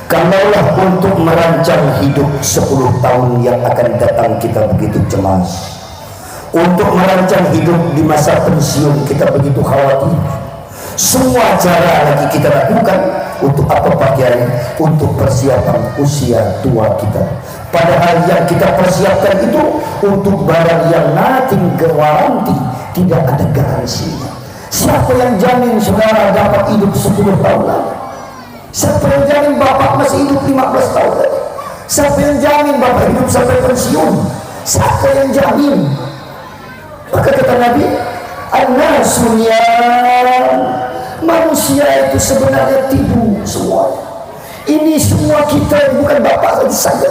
Kalaulah untuk merancang hidup 10 tahun yang akan datang kita begitu cemas, untuk merancang hidup di masa pensiun kita begitu khawatir, semua cara lagi kita lakukan untuk apa Pak Kiai? Untuk persiapan usia tua kita. Padahal yang kita persiapkan itu untuk barang yang nothing guarantee, tidak ada garansinya. Siapa yang jamin saudara dapat hidup 10 tahun lagi? Siapa yang jamin bapak masih hidup 15 tahun lagi? Siapa yang jamin bapak hidup sampai pensiun? Siapa yang jamin? Maka kata Nabi, an-nasunya, manusia itu sebenarnya tidur semua. Ini semua kita, bukan bapak saja.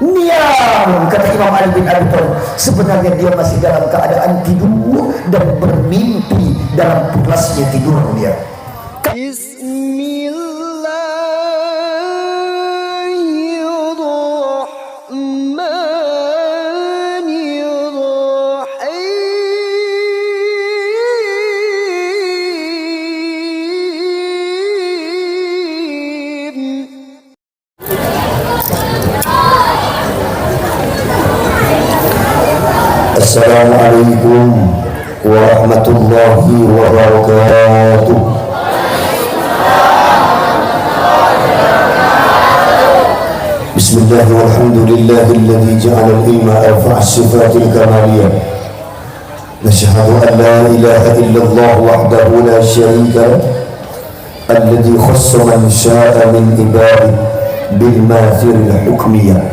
Niam, kata Imam Ali bin Abi Thalib, sebenarnya dia masih dalam keadaan tidur dan bermimpi dalam pulasnya tidur dia. Assalamualaikum warahmatullahi wabarakatuh. Bismillah walhamdulillahilladzi ja'ala al-ilma arfa'a sifatil kamaliyah. Nashhadu an la ilaha illallah wahdahu la syarika lahu alladzi khassa man syaa'a min ibadihi bil mathiril hukmiyah.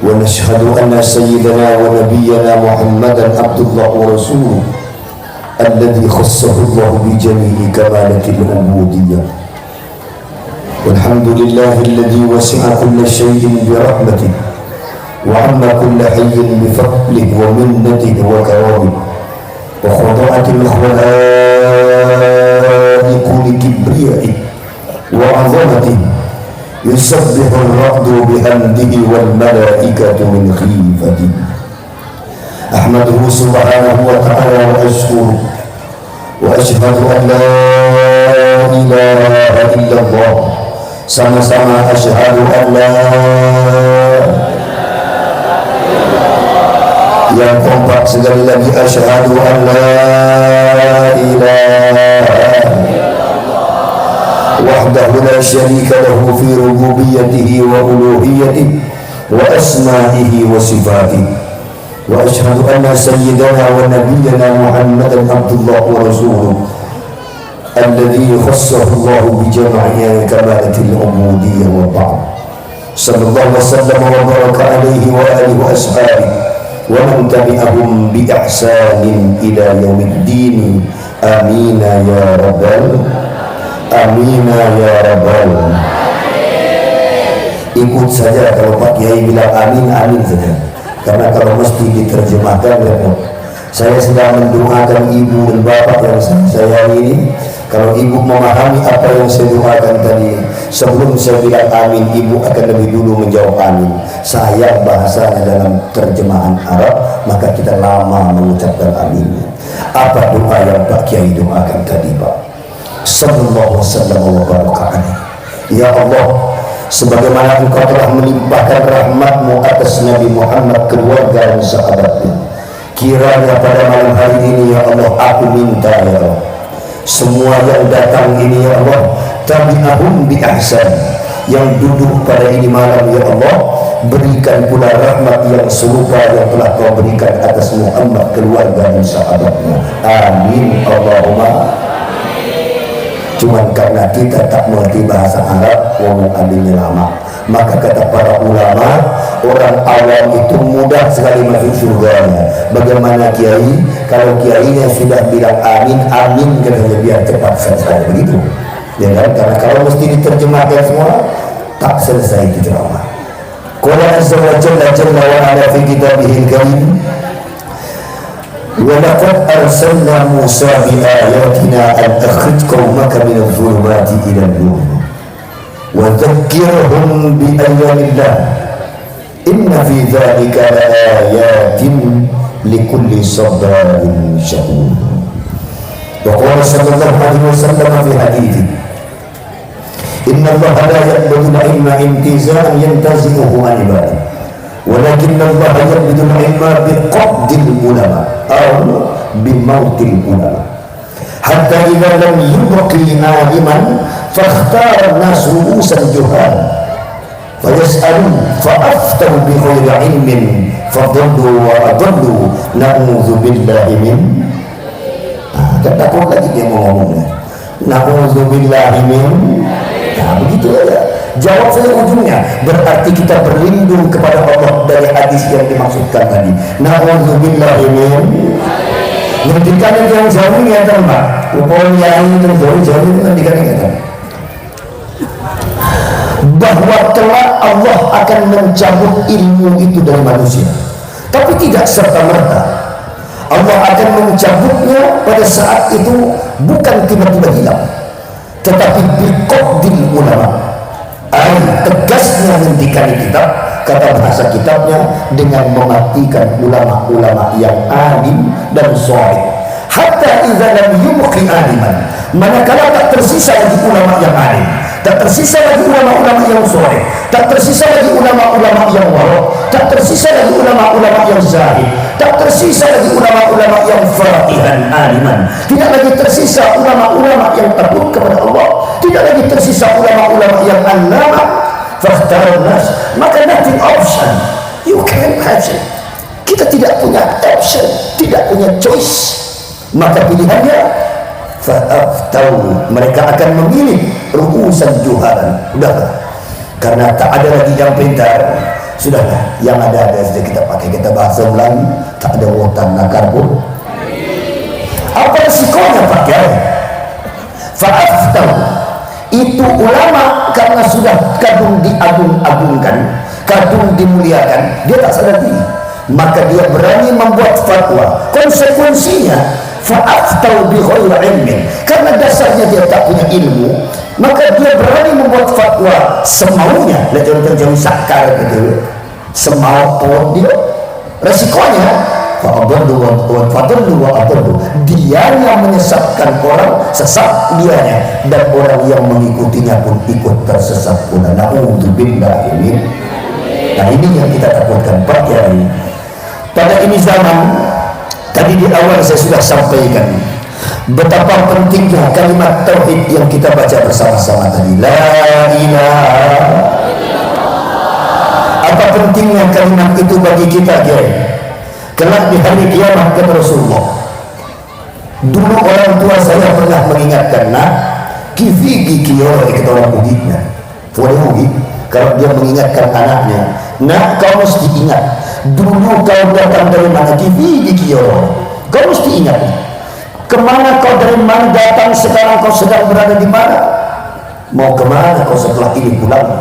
ونشهد أن سيدنا ونبينا محمدا عبد الله ورسوله الذي خصه الله بجميع كمالة العبودية. والحمد لله الذي وسع كل شيء برحمته وعم كل حي بفضله ومنته وكرامه وخضعت الخلائق لكبريائه وعظمته يسبح الرعد بحمده والملائكة من خيفته. أحمده سبحانه وتعالى وأشكره وأشهد أن لا إله إلا الله. Sama-sama asyhadu an la yang kompak sekali lagi asyhadu an la ilaha وحده لا شريك له في ربوبيته وألوهيته وأسمائه وصفاته. وأشهد أن سيدنا ونبينا محمدا عبد الله ورسوله الذي خصه الله بجميع كمالة العبودية. وبعد، صلى الله وسلم وبارك عليه وآله وأصحابه ومن تبعهم بإحسان إلى يوم الدين. آمين يا رب Amina ya Rabbal. Ikut saja kalau Pak Kiai bilang amin, amin saja. Karena kalau mesti diterjemahkan repot. Saya sedang mendoakan ibu dan bapak yang saya ini. Kalau ibu memahami apa yang saya doakan tadi, sebelum saya bilang amin, ibu akan lebih dulu menjawab amin. Sayang bahasanya dalam terjemahan Arab, maka kita lama mengucapkan aminnya. Apa doa yang Pak Kiai doakan tadi, Pak? Sallallahu wasallam wa baraka alaihi. Ya Allah, sebagaimana Engkau telah melimpahkan rahmat-Mu atas Nabi Muhammad, keluarga dan sahabatnya, kiranya pada malam hari ini ya Allah, aku minta ya Allah, semua yang datang ini ya Allah, tabi'ahum bi ihsan, yang duduk pada ini malam ya Allah, berikan pula rahmat yang serupa yang telah Kau berikan atas Muhammad, keluarga dan sahabatnya. Amin Allahumma. Cuman karena kita tak mengerti bahasa Arab, ngomong aminnya lama, maka kata para ulama, orang awam itu mudah sekali masuk surganya. Bagaimana kiai? Kalau kiainya sudah bilang amin, amin katanya biar cepat selesai, begitu ya kan? Karena kalau mesti diterjemahkan semua, tak selesai itu ceramah. Qala azza wa jalla wa ala fi kitabihil karim, وَلَقَدْ أَرْسَلْنَا مُوسَى بِآيَاتِنَا أَنْ أَخْرِجْ قَوْمَكَ مِنَ الظُّلُمَاتِ إِلَى النُّورِ وَذَكِّرْهُمْ بِأَيَّامِ اللَّهِ إِنَّ فِي ذَلِكَ لَآيَاتٍ لِكُلِّ صَبَّارٍ شَكُورٍ. وقال صلى الله عليه وسلم في حديثه Inna Allah la yaqbidul ilma intiza'an yantazi'uhu an ibadihi, walakin Allah yaqbidul ilma biqabdil ulama aw bimautil ulama, hatta idza lam yubqi aliman fakhtara an-nas ru'usan juhal fayas'alun fa'aftau bi ghairi ilmin fadallu wa adallu na'udzu billahi min. Kan takut lagi dia mau ngomongnya, na'udzu billahi min. Nah begitu aja jawab saya ujungnya, berarti kita berlindung kepada Allah dari hadis yang dimaksudkan tadi, na'udzubillahi min. Ngendikan yang jauh ya kan Pak, upaya yang jauh-jauh itu ngendikan ya kan, bahwa kelak Allah akan mencabut ilmu itu dari manusia, tapi tidak serta-merta. Allah akan mencabutnya pada saat itu bukan tiba-tiba hilang, tetapi biqabdil ulama, tegasnya hentikan kitab, kata bahasa kitabnya, dengan mematikan ulama-ulama yang alim dan soleh. Hatta idza lam yubqi aliman, manakala tak tersisa lagi ulama yang alim, tak tersisa lagi ulama-ulama yang soleh, tak tersisa lagi ulama-ulama yang wara, tak tersisa lagi ulama-ulama yang zahid, tak tersisa lagi ulama-ulama yang faqihan aliman, tidak lagi tersisa ulama-ulama yang takut kepada Allah, tidak lagi tersisa ulama-ulama yang alama, fakhtarun nas, maka nothing option, you can't option, kita tidak punya option, tidak punya choice, maka pilihannya fa'aftau, mereka akan memilih ru'usan juhalan. Udahlah, karena tak ada lagi yang pintar, sudahlah yang ada sudah kita pakai, kita bahasa Melayu, tak ada wotan nakar pun. Apa resikonya pakai fa'aftau? Itu ulama karena sudah kadung diagung-agungkan, kadung dimuliakan, dia tak sadar diri, maka dia berani membuat fatwa. Konsekuensinya fa'aftau bi ghairi ilmin, karena dasarnya dia tak punya ilmu, maka dia berani membuat fatwa semaunya, jauh-jauh sakar gitu, semau dia. Resikonya fa'adallu wa adallu, dia yang menyesatkan orang, sesat dianya, dan orang yang mengikutinya pun ikut tersesat pula. Na'udzubillahi min. Nah ini yang kita takutkan Pak Kiai. Pada ini zaman, tadi di awal saya sudah sampaikan betapa pentingnya kalimat tauhid yang kita baca bersama-sama tadi, la ilaha. Apa pentingnya kalimat itu bagi kita, Kiai? Kelak di hari kiamat kata Rasulullah, dulu orang tua saya pernah mengingatkan, nak kifigi kiyo kita orang ugitnya, kalau dia mengingatkan anaknya, nak kau mesti ingat dulu kau datang dari mana, kifigi kiyo, kau mesti ingat kemana kau dari mana datang, sekarang kau sedang berada di mana, mau kemana kau setelah ini pulang.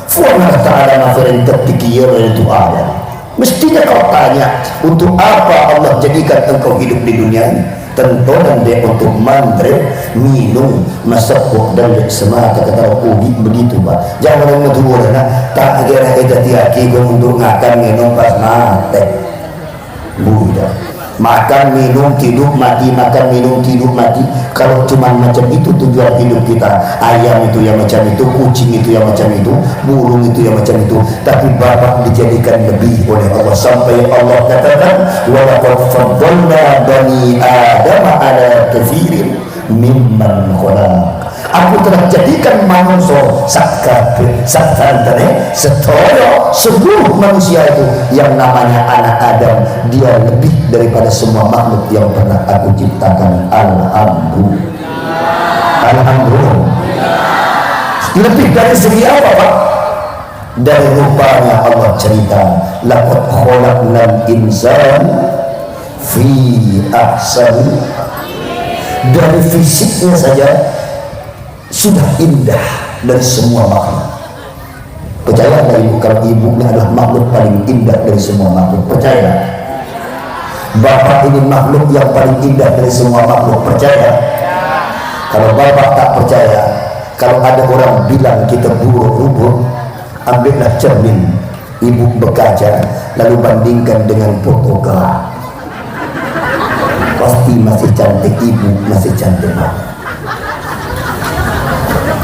Fuana ta'ala nafirin tabtikiyo itu ada. Mestinya kau tanya, untuk apa Allah jadikan engkau hidup di dunia ini? Tentu dan dia untuk mandre, minum, masakuk dan semata, kata ugi begitu Pak. Jangan yang ngedua nak tak agar kita tiaki untuk ngakan minum pas mati. Budak. Makan minum tidur mati, makan minum tidur mati. Kalau cuma macam itu tujuan hidup kita, ayam itu yang macam itu, kucing itu yang macam itu, burung itu yang macam itu, tapi Bapak dijadikan lebih oleh Allah, sampai Allah katakan wa laqad faddalna bani adama ala katsirin mimman khalaq. Aku telah jadikan manusia setoro seluruh manusia itu yang namanya anak Adam, dia lebih daripada semua makhluk yang pernah aku ciptakan. Alhamdulillah. Alhamdulillah. Lebih dari segi apa Pak? Dari rupanya Allah cerita, laqad khalaqnal insana fi ahsani, dari fisiknya saja sudah indah dari semua makhluk. Percaya nggak ibu kalau ibunya adalah makhluk paling indah dari semua makhluk? Percaya? Bapak ini makhluk yang paling indah dari semua makhluk? Percaya? Kalau Bapak tak percaya, kalau ada orang bilang kita buruk-buruk, ambillah cermin ibu berkaca, lalu bandingkan dengan fotograf, pasti masih cantik ibu, masih cantik Bapak.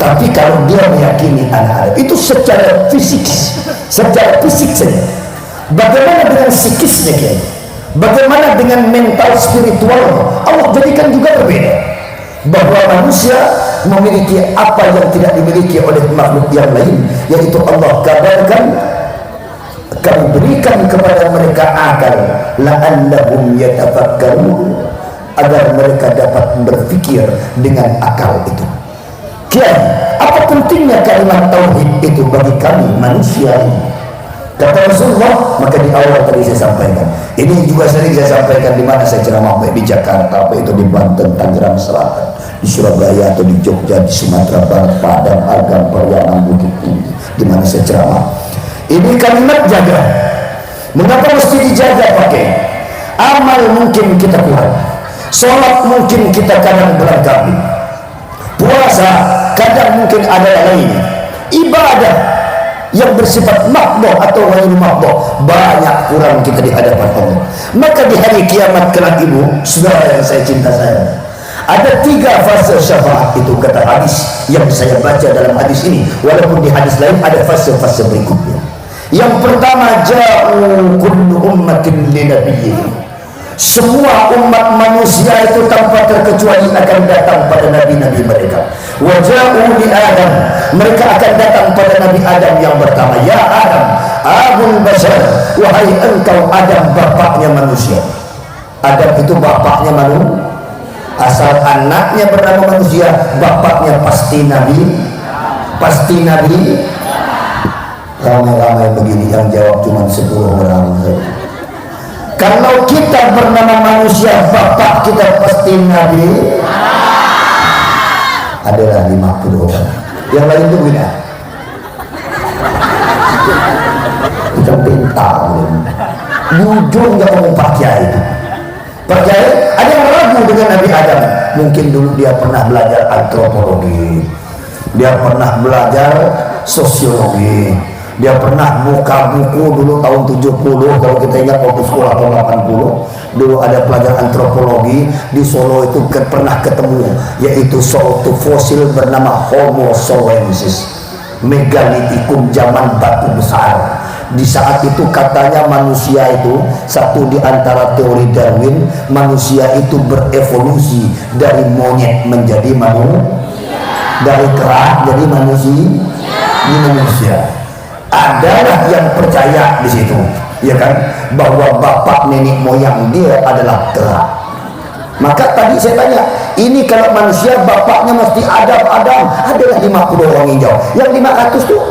Tapi kalau dia meyakini anak Adam, itu secara fisik saja. Bagaimana dengan psikisnya Kiai? Bagaimana dengan mental spiritual? Allah jadikan juga berbeda. Bahwa manusia memiliki apa yang tidak dimiliki oleh makhluk yang lain, yaitu Allah kabarkan, kami berikan kepada mereka akal, la'allahum yatafakkarun, agar mereka dapat berpikir dengan akal itu. Kiai, apa pentingnya kalimat tauhid itu bagi kami manusia ini? Kata Rasulullah, maka di awal tadi saya sampaikan. Ini juga sering saya sampaikan di mana saya ceramah, baik di Jakarta, apa itu di Banten, Tangerang Selatan, di Surabaya atau di Jogja, di Sumatera Barat, Padang, Agam, Pariaman, Bukit Tinggi, di mana saya ceramah. Ini kalimat jaga. Mengapa mesti dijaga pakai? Amal mungkin kita kurang, sholat mungkin kita kadang berangkapi, puasa kadang mungkin ada yang lain, ibadah yang bersifat makdoh atau ghairu makdoh banyak kurang kita di hadapan Allah. Maka di hari kiamat kelak, ibu saudara yang saya cinta saya, ada 3 fase syafaat itu kata hadis yang saya baca dalam hadis ini, walaupun di hadis lain ada fase-fase berikutnya. Yang pertama, ja'u kullu ummatin li nabiyyin. Semua umat manusia itu tanpa terkecuali akan datang pada nabi-nabi mereka. Waja'u li Adam, mereka akan datang pada Nabi Adam yang pertama. Ya Adam, abul bashar, wahai engkau Adam, bapaknya manusia. Adam itu bapaknya manusia, asal anaknya bernama manusia, bapaknya pasti nabi. Pasti nabi. Ramai-ramai begini yang jawab cuma 10 orang saja. Kalau kita bernama manusia, bapak kita pasti nabi, adalah 50 orang. Yang lain itu beda. Kita pintar. Di ujung yang ngomong Pak Kiai itu. Pak Kiai, ada yang ragu dengan Nabi Adam. Mungkin dulu dia pernah belajar antropologi, dia pernah belajar sosiologi, dia pernah buka buku dulu tahun 70, kalau kita ingat waktu sekolah tahun 80, dulu ada pelajaran antropologi di Solo itu pernah ketemu, yaitu suatu fosil bernama Homo solensis, megalitikum, zaman batu besar. Di saat itu katanya manusia itu, satu di antara teori Darwin, manusia itu berevolusi dari monyet menjadi manusia, dari kera jadi manusia. Adalah yang percaya di situ, ya kan, bahwa bapak nenek moyang dia adalah kera. Maka tadi saya tanya, ini kalau manusia bapaknya mesti Adam, adalah 50 orang yang jauh. Yang 500 tuh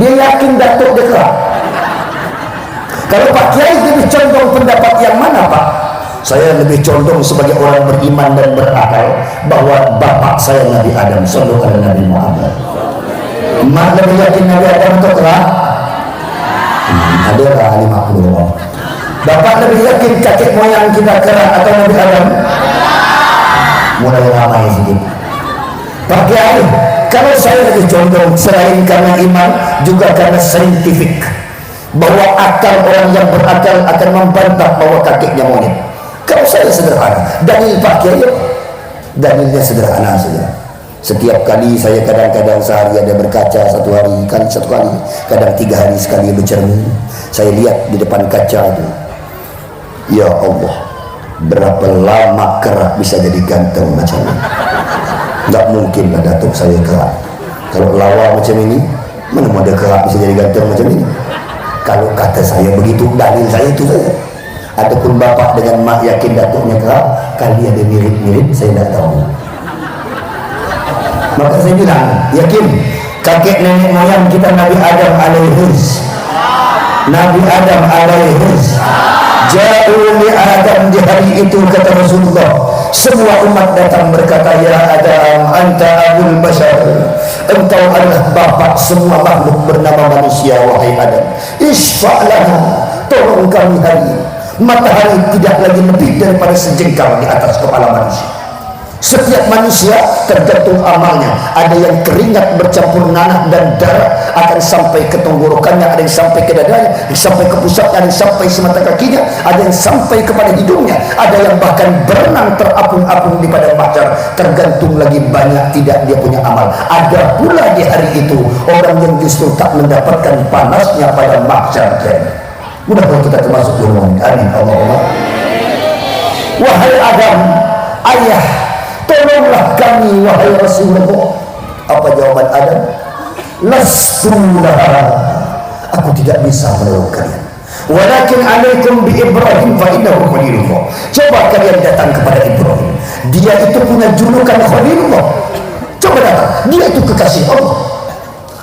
dia yakin Datuk dia kera. Kalau Pak Kiai lebih condong pendapat yang mana Pak? Saya lebih condong sebagai orang beriman dan berakal bahwa bapak saya Nabi Adam, sallallahu alaihi Nabi Muhammad. Mak lebih yakin Nabi Adam itu kera? Adalah 50 orang. Bapak lebih yakin kakek moyang kita kera atau Nabi Adam? Mulai ramai sedikit. Pak Kiai, kalau saya lebih condong selain karena iman, juga karena saintifik, bahwa akal orang yang berakal akan membantah bahwa kakeknya monyet. Kalau saya sederhana, dalil Pak Kiai, dalilnya sederhana saja. Setiap kali saya kadang-kadang sehari ada berkaca, satu kali, kadang 3 hari sekali bercermin, saya lihat di depan kaca itu, ya Allah, berapa lama kerak bisa jadi ganteng macam ini? Nggak mungkin lah Datuk saya kerak. Kalau lawa macam ini, mana ada kerak bisa jadi ganteng macam ini? Kalau kata saya begitu, dalil saya itu saja. Adapun bapak dengan mak yakin Datuknya kerak, kali ada mirip-mirip, saya tidak tahu. Maka saya bilang, yakin kakek nenek moyang kita Nabi Adam alaihis, Nabi Adam alaihis, jauh li Adam, di hari itu kata Rasulullah, semua umat datang berkata, ya Adam, anta abul bashar, engkau adalah bapak semua makhluk bernama manusia, wahai Adam. Isfa'lana, tolong kami hari ini. Matahari tidak lagi lebih daripada sejengkal di atas kepala manusia. Setiap manusia tergantung amalnya. Ada yang keringat bercampur nanah dan darah akan sampai ke tenggorokannya, ada yang sampai ke dadanya, ada yang sampai ke pusatnya, ada yang sampai semata kakinya, ada yang sampai kepada hidungnya, ada yang bahkan berenang terapung-apung di padang mahsyar. Tergantung lagi banyak tidak dia punya amal. Ada pula di hari itu orang yang justru tak mendapatkan panasnya pada mahsyar. Mudah-mudahan kita termasuk golongan. Amin. Allahumma. Wahai Adam, ayah, tolonglah kami wahai Rasulullah. Apa jawaban Adam? Lastulah, aku tidak bisa menolong kalian. Walakin alaikum bi Ibrahim fa innahu khalilullah. Coba kalian datang kepada Ibrahim, dia itu punya julukan Khalilullah. Coba datang, dia itu kekasih Allah.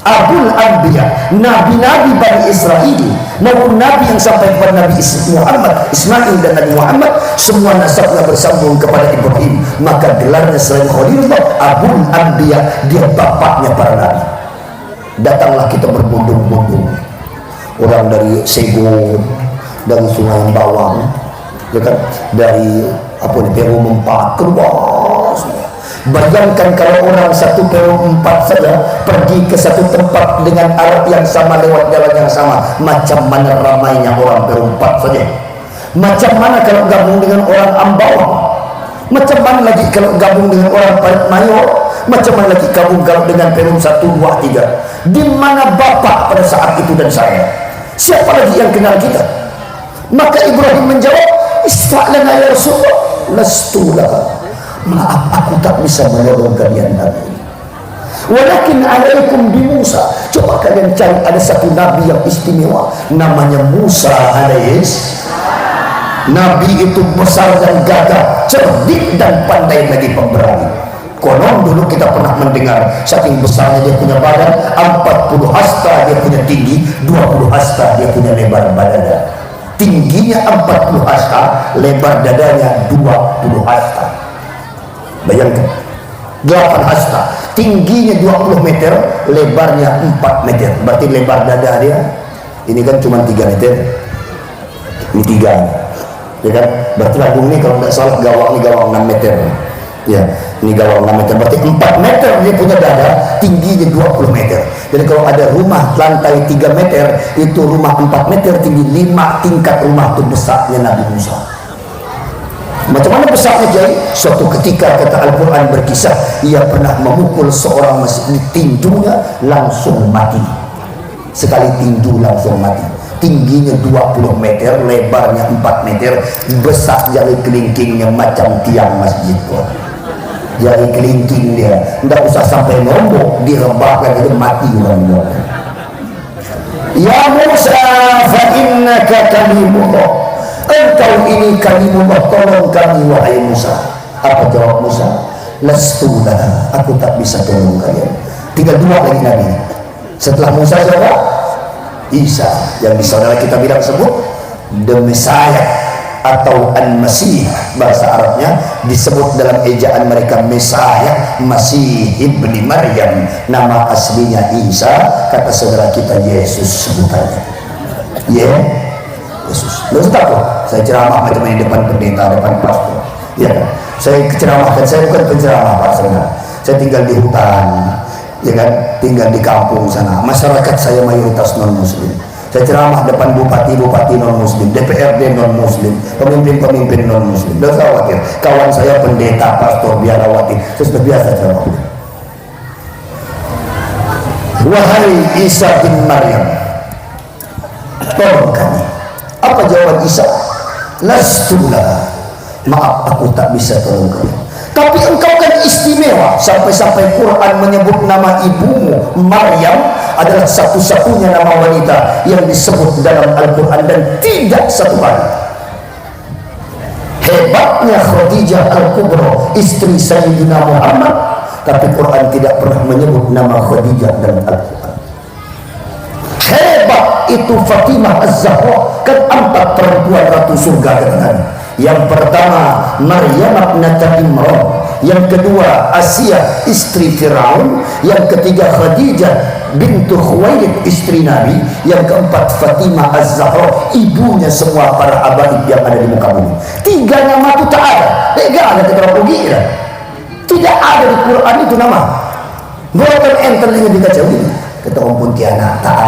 Abul Anbiya, nabi-nabi Bani Israel maupun nabi yang sampai kepada Nabi Ismail dan Nabi Muhammad, semua nasabnya bersambung kepada Ibrahim. Maka gelarnya selain Khalilullah, Abul Anbiya, dia bapaknya para nabi. Datanglah kita berbondong-bondong, orang dari Segon, dari Sungai Bawang, ya kan, dari Perum 4 keluar semua. Bayangkan kalau orang satu Perum 4 saja pergi ke satu tempat dengan arah yang sama, lewat jalan yang sama, macam mana ramainya orang Perum 4 saja. Macam mana kalau gabung dengan orang Ambawang? Macam mana lagi kalau gabung dengan orang Parit Mayor? Macam mana lagi gabung dengan Perum 1, 2, 3? Di mana Bapak pada saat itu dan saya? Siapa lagi yang kenal kita? Maka Ibrahim menjawab, Ista'lana ya Rasulullah. Lastulah, maaf, aku tak bisa menolong kalian Nabi. Walakin alaikum bi Musa. Coba kalian cari, ada satu nabi yang istimewa, namanya Musa alaihis. Nabi itu besar dan gagah, cerdik dan pandai lagi pemberani. Konon dulu kita pernah mendengar, saking besarnya dia punya badan, 40 hasta dia punya tinggi, 20 hasta dia punya lebar badan. Tingginya 40 hasta, lebar dadanya 20 hasta. Bayangkan, 8 hasta, tingginya 20 meter, lebarnya 4 meter. Berarti lebar dada dia, ini kan cuma 3 meter, ini 3, ya kan? Berarti lambung ini kalau nggak salah gawang ini gawang 6 meter, ya, ini gawang 6 meter. Berarti 4 meter dia punya dada, tingginya 20 meter. Jadi kalau ada rumah lantai 3 meter, itu rumah 4 meter tinggi, 5 tingkat rumah itu besarnya Nabi Musa. Macam mana besarnya Kiai? Suatu ketika kata Al-Quran berkisah, ia pernah memukul seorang masjid di tinjunya, langsung mati. Sekali tinju langsung mati. Tingginya 20 meter, lebarnya 4 meter, besar jari kelingkingnya macam tiang masjid. Jari kelingking dia, tidak usah sampai nombok, direbahkan itu mati orang. Ya Musa, fa innaka kalimullah. Engkau ini kalimullah, tolong kami wahai Musa. Apa jawab Musa? Lastulah, aku tak bisa tolong kalian. Tinggal 2 lagi Nabi. Setelah Musa siapa? Isa, yang di saudara kita bilang sebut the Messiah atau An-Masih, bahasa Arabnya disebut dalam ejaan mereka Messiah, Masih ibni Maryam. Nama aslinya Isa, kata saudara kita Yesus sebutannya. Yesus. Lu takut? Saya ceramah macam ini depan pendeta, depan pastor. Ya, saya ceramahkan, saya bukan penceramah Pak Saudara. Saya tinggal di hutan, ya kan, tinggal di kampung sana. Masyarakat saya mayoritas non Muslim. Saya ceramah depan bupati-bupati non Muslim, DPRD non Muslim, pemimpin-pemimpin non Muslim. Tidak usah khawatir. Kawan saya pendeta, pastor, biarawati, saya sudah biasa ceramah. Wahai Isa bin Maryam, tolong kami. Apa jawaban Isa? Lastulah, maaf, aku tak bisa tolong kalian. Tapi engkau kan istimewa, sampai-sampai Quran menyebut nama ibumu Maryam adalah satu-satunya nama wanita yang disebut dalam Al-Quran, dan tidak satu kali. Hebatnya Khadijah Al-Kubra, istri Sayyidina Muhammad, tapi Quran tidak pernah menyebut nama Khadijah dalam Al-Quran. Hebat itu Fatimah Az-Zahra, kan 4 perempuan ratu surga katanya. Yang pertama Maryam binti Imran, yang kedua Asia istri Firaun, yang ketiga Khadijah bintu Khuwailid istri Nabi, yang keempat Fatimah Az-Zahra, ibunya semua para habaib yang ada di muka bumi. 3 nama itu tak ada, tidak ada keterangan. Tidak ada di Quran itu nama. Bukan enten yang dikacauin. Ketemu Pontianak tak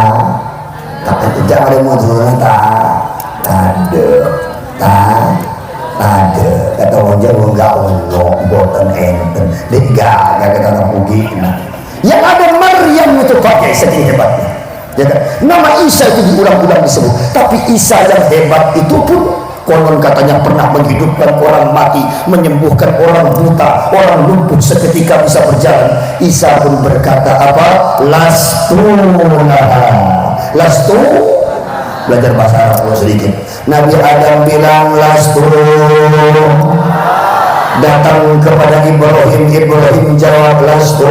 ada, jangan ada muncul tak ada. Kata orang Jawa enggak ono, bukan enten. Dega kata orang Bugis. Yang ada Maryam itu pakai saking hebatnya. Ya kan? Nama Isa itu diulang-ulang disebut, tapi Isa yang hebat itu pun konon katanya pernah menghidupkan orang mati, menyembuhkan orang buta, orang lumpuh seketika bisa berjalan. Isa pun berkata apa? Lastu belajar bahasa Arab sedikit. Nabi Adam bilang lastu, datang kepada Ibrahim jawab lastu,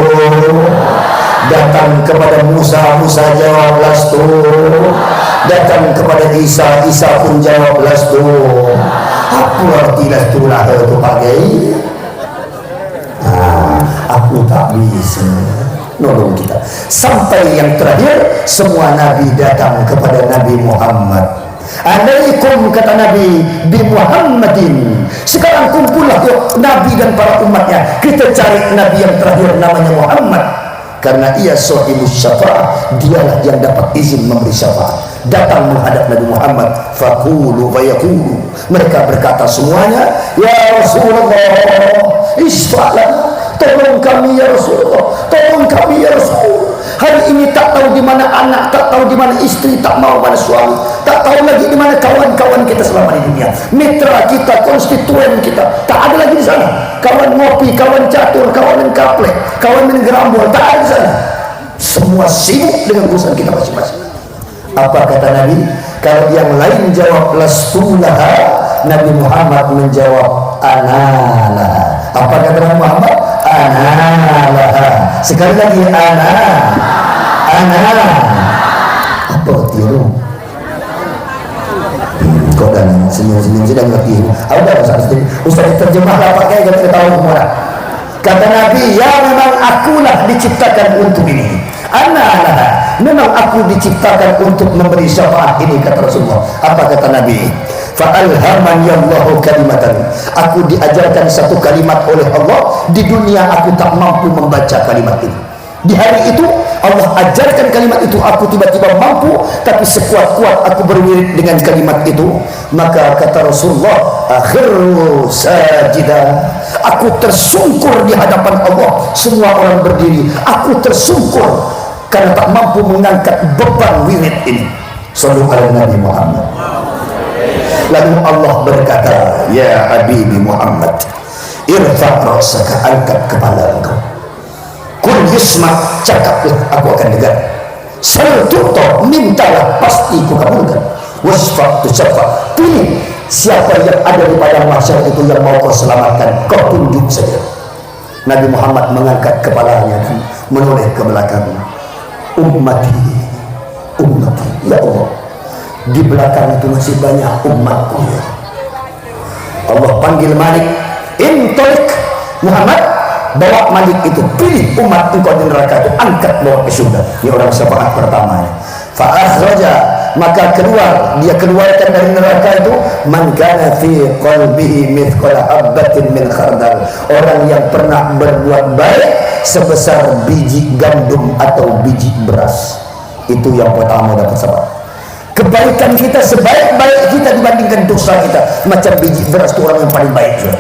datang kepada Musa jawab lastu, datang kepada Isa pun jawab lastu. Apa arti lastu lah itu pakai? Aku tak bisa nolong kita. Sampai yang terakhir semua Nabi datang kepada Nabi Muhammad. Alaikum kata Nabi bi Muhammadin. Sekarang kumpullah yuk Nabi dan para umatnya, kita cari Nabi yang terakhir namanya Muhammad, karena ia sahibus syafa'ah, dialah yang dapat izin memberi syafaat. Datang menghadap Nabi Muhammad, faqulu wa yaqulu, mereka berkata semuanya, ya Rasulullah isfa'lah, tolong kami ya Rasulullah, tolong kami ya Rasul. Hari ini tak tahu di mana anak, tak tahu di mana istri, tak mau mana suami, tak tahu lagi di mana kawan-kawan kita selama di dunia, mitra kita, konstituen kita, tak ada lagi di sana. Kawan ngopi, kawan catur, kawan main kaplek, kawan main gerambol, tak ada di sana. Semua sibuk dengan urusan kita masing-masing. Apa kata Nabi? Kalau yang lain jawab lastulaha, Nabi Muhammad menjawab analaha. Apa kata Nabi Muhammad? Analaha. Sekali lagi ana. Apa tiru? Kau dan senyum-senyum sedang ngerti. Ada Ustaz terjemahlah pakai kita tahu semua. Kata Nabi, ya memang akulah diciptakan untuk ini. Ana, memang aku diciptakan untuk memberi syafaat ini, kata Rasulullah. Apa kata Nabi? Fa'alhamani Allahu kalimatan. Aku diajarkan satu kalimat oleh Allah. Di dunia aku tak mampu membaca kalimat ini. Di hari itu Allah ajarkan kalimat itu, aku tiba-tiba mampu, tapi sekuat-kuat aku berwirid dengan kalimat itu. Maka kata Rasulullah, akhiru sajidah, aku tersungkur di hadapan Allah. Semua orang berdiri, aku tersungkur karena tak mampu mengangkat beban wirid ini. Sallallahu alaihi Nabi Muhammad. Lalu Allah berkata, ya Habibi Muhammad, irfa' ra'saka, angkat kepala engkau. Kul yusma, cakaplah aku akan dengar. Saltuto, mintalah pasti ku kabulkan. Wasfa' tusafa, pilih siapa yang ada di padang mahsyar itu yang mau kau selamatkan, kau tunjuk saja. Nabi Muhammad mengangkat kepalanya dan menoleh ke belakang. Ummati, ya Allah, di belakang itu masih banyak umatku. Allah panggil Malik, intolik Muhammad, bawa Malik itu, pilih umat engkau di neraka itu, angkat bawa ke surga. Ini orang syafaat pertamanya. Fa'akhraja, maka dia keluarkan dari neraka itu, man kana fi qalbihi mithqala habatin min khardal, orang yang pernah berbuat baik sebesar biji gandum atau biji beras. Itu yang pertama dapat syafaat. Kebaikan kita sebaik-baik kita dibandingkan dosa kita, macam biji beras itu orang yang paling baik juga.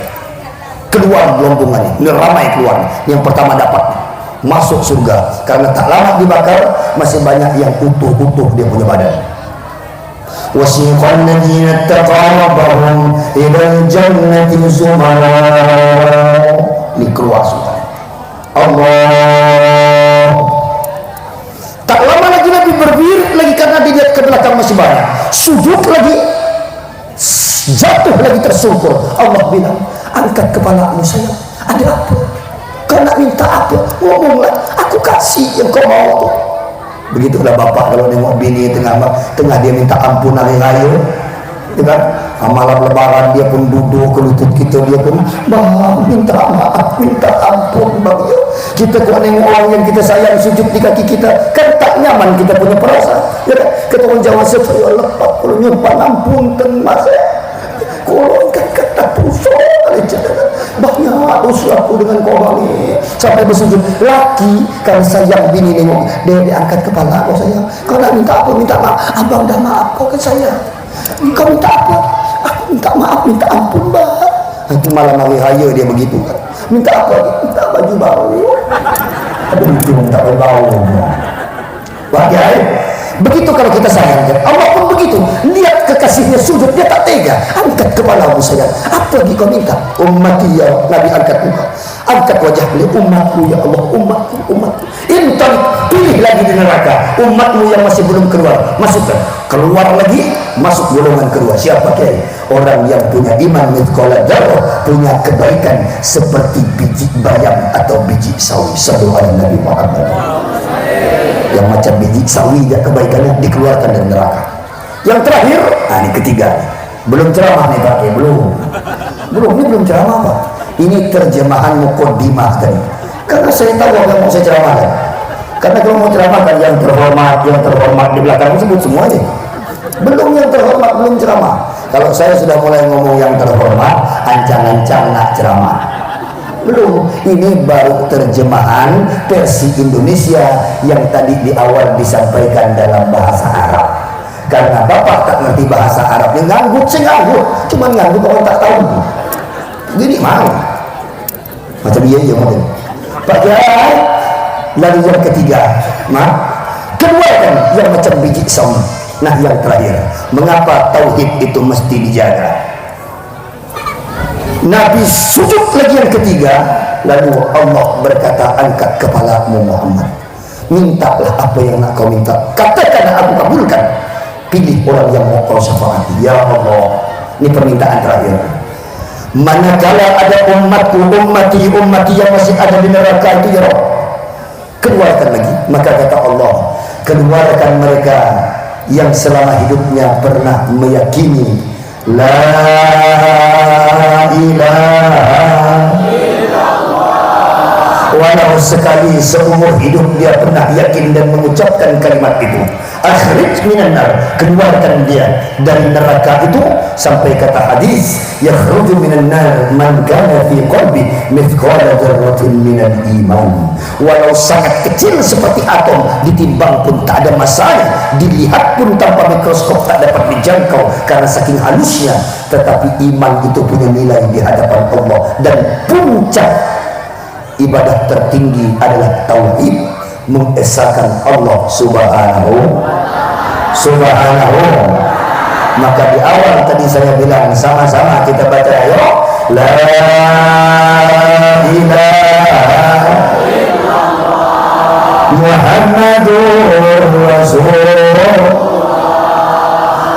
Keluar gelembungannya, ini ramai keluar. Yang pertama dapat masuk surga, karena tak lama dibakar masih banyak yang utuh-utuh dia punya badan. Wasiqal ladzina taqarrabahum ilal jannati zumara, ini keluar surga. Allah, tak lama lagi Nabi berwirid lagi karena dilihat ke belakang masih banyak, sujud lagi, jatuh lagi tersungkur. Allah bilang, angkat kepalamu sayang, ada apa? Kau nak minta apa? Ngomonglah, aku kasih yang kau mau. Begitulah bapak kalau nengok bini tengah dia minta ampun hari-hari, ya kan? Malam lebaran dia pun duduk ke lutut kita, dia pun bang minta maaf, minta ampun bang. Kita kok nengok orang yang kita sayang sujud di kaki kita, kan tak nyaman kita punya perasaan. Ya kan? Kita orang Jawa saya lepas kalau nyimpan ampun ten mas. Kolon kan kata pusok banyak usiaku dengan kau ini, sampai bersujud. Laki kalau sayang bini nengok dia angkat kepala, kau sayang kau nak minta apa, minta maaf. Abang dah maaf kau kan sayang, kau minta apa, aku minta maaf, minta ampun bah. Itu malam hari raya dia begitu kan, minta apa, minta baju baru. Ada itu minta baju baru. Bahagia begitu kalau kita sayangkan. Allah pun begitu, lihat kekasihnya sujud dia tak tega, angkat kepalamu sayang, apa lagi kau minta? Ummati ya Nabi, angkat muka, angkat wajah beliau, umatku ya Allah, umatku, umatku. Intan, pilih lagi di neraka umatmu yang masih belum keluar, masukkan. Keluar lagi, masuk golongan kedua. Siapa kiai? Orang yang punya iman mithqala dzarrah, punya kebaikan seperti biji bayam atau biji sawi. Sallu ala Nabi Muhammad. Yang macam biji sawi dia kebaikannya dikeluarkan dari neraka. Yang terakhir, ini ketiga, belum ceramah nih Pak, belum ini belum ceramah Pak. Ini terjemahan muqaddimah tadi. Karena saya tahu apa yang mau saya ceramahkan. Karena kalau mau ceramahkan yang terhormat di belakang sebut semuanya. Belum yang terhormat, belum ceramah. Kalau saya sudah mulai ngomong yang terhormat, ancang-ancang nak ceramah. Belum, ini baru terjemahan versi Indonesia yang tadi di awal disampaikan dalam bahasa Arab. Karena Bapak tak ngerti bahasa Arab, yang nganggut sih nganggut, cuma nganggut orang tak tahu. Gini mau macam iya model Pak Jai. Lalu yang ketiga, keluarkan yang macam biji sawi. Nah yang terakhir, mengapa tauhid itu mesti dijaga? Nabi sujud lagi yang ketiga, lalu Allah berkata, angkat kepalamu Muhammad, mintalah apa yang nak kau minta, katakan aku kabulkan. Pilih orang yang mau kau syafaati. Ya Allah, ini permintaan terakhir. Manakala ada ummati yang masih ada di neraka itu ya Rabb, keluarkan lagi. Maka kata Allah, keluarkan mereka yang selama hidupnya pernah meyakini la ilaha illallah, walau sekali seumur hidup dia pernah yakin dan mengucapkan kalimat itu. Akhrij minan nar, keluarkan dia dari neraka itu. Sampai kata hadis, yakhruju minan nar man kana fi qalbi mithqala dzarratin minal iman. Walau sangat kecil seperti atom, ditimbang pun tak ada masalah, dilihat pun tanpa mikroskop tak dapat dijangkau karena saking halusnya, tetapi iman itu punya nilai di hadapan Allah. Dan puncak ibadah tertinggi adalah tauhid, mengesahkan Allah subhanahu. Maka di awal tadi saya bilang, sama-sama kita baca, ayo, la ilaha illallah Muhammadur Rasulullah.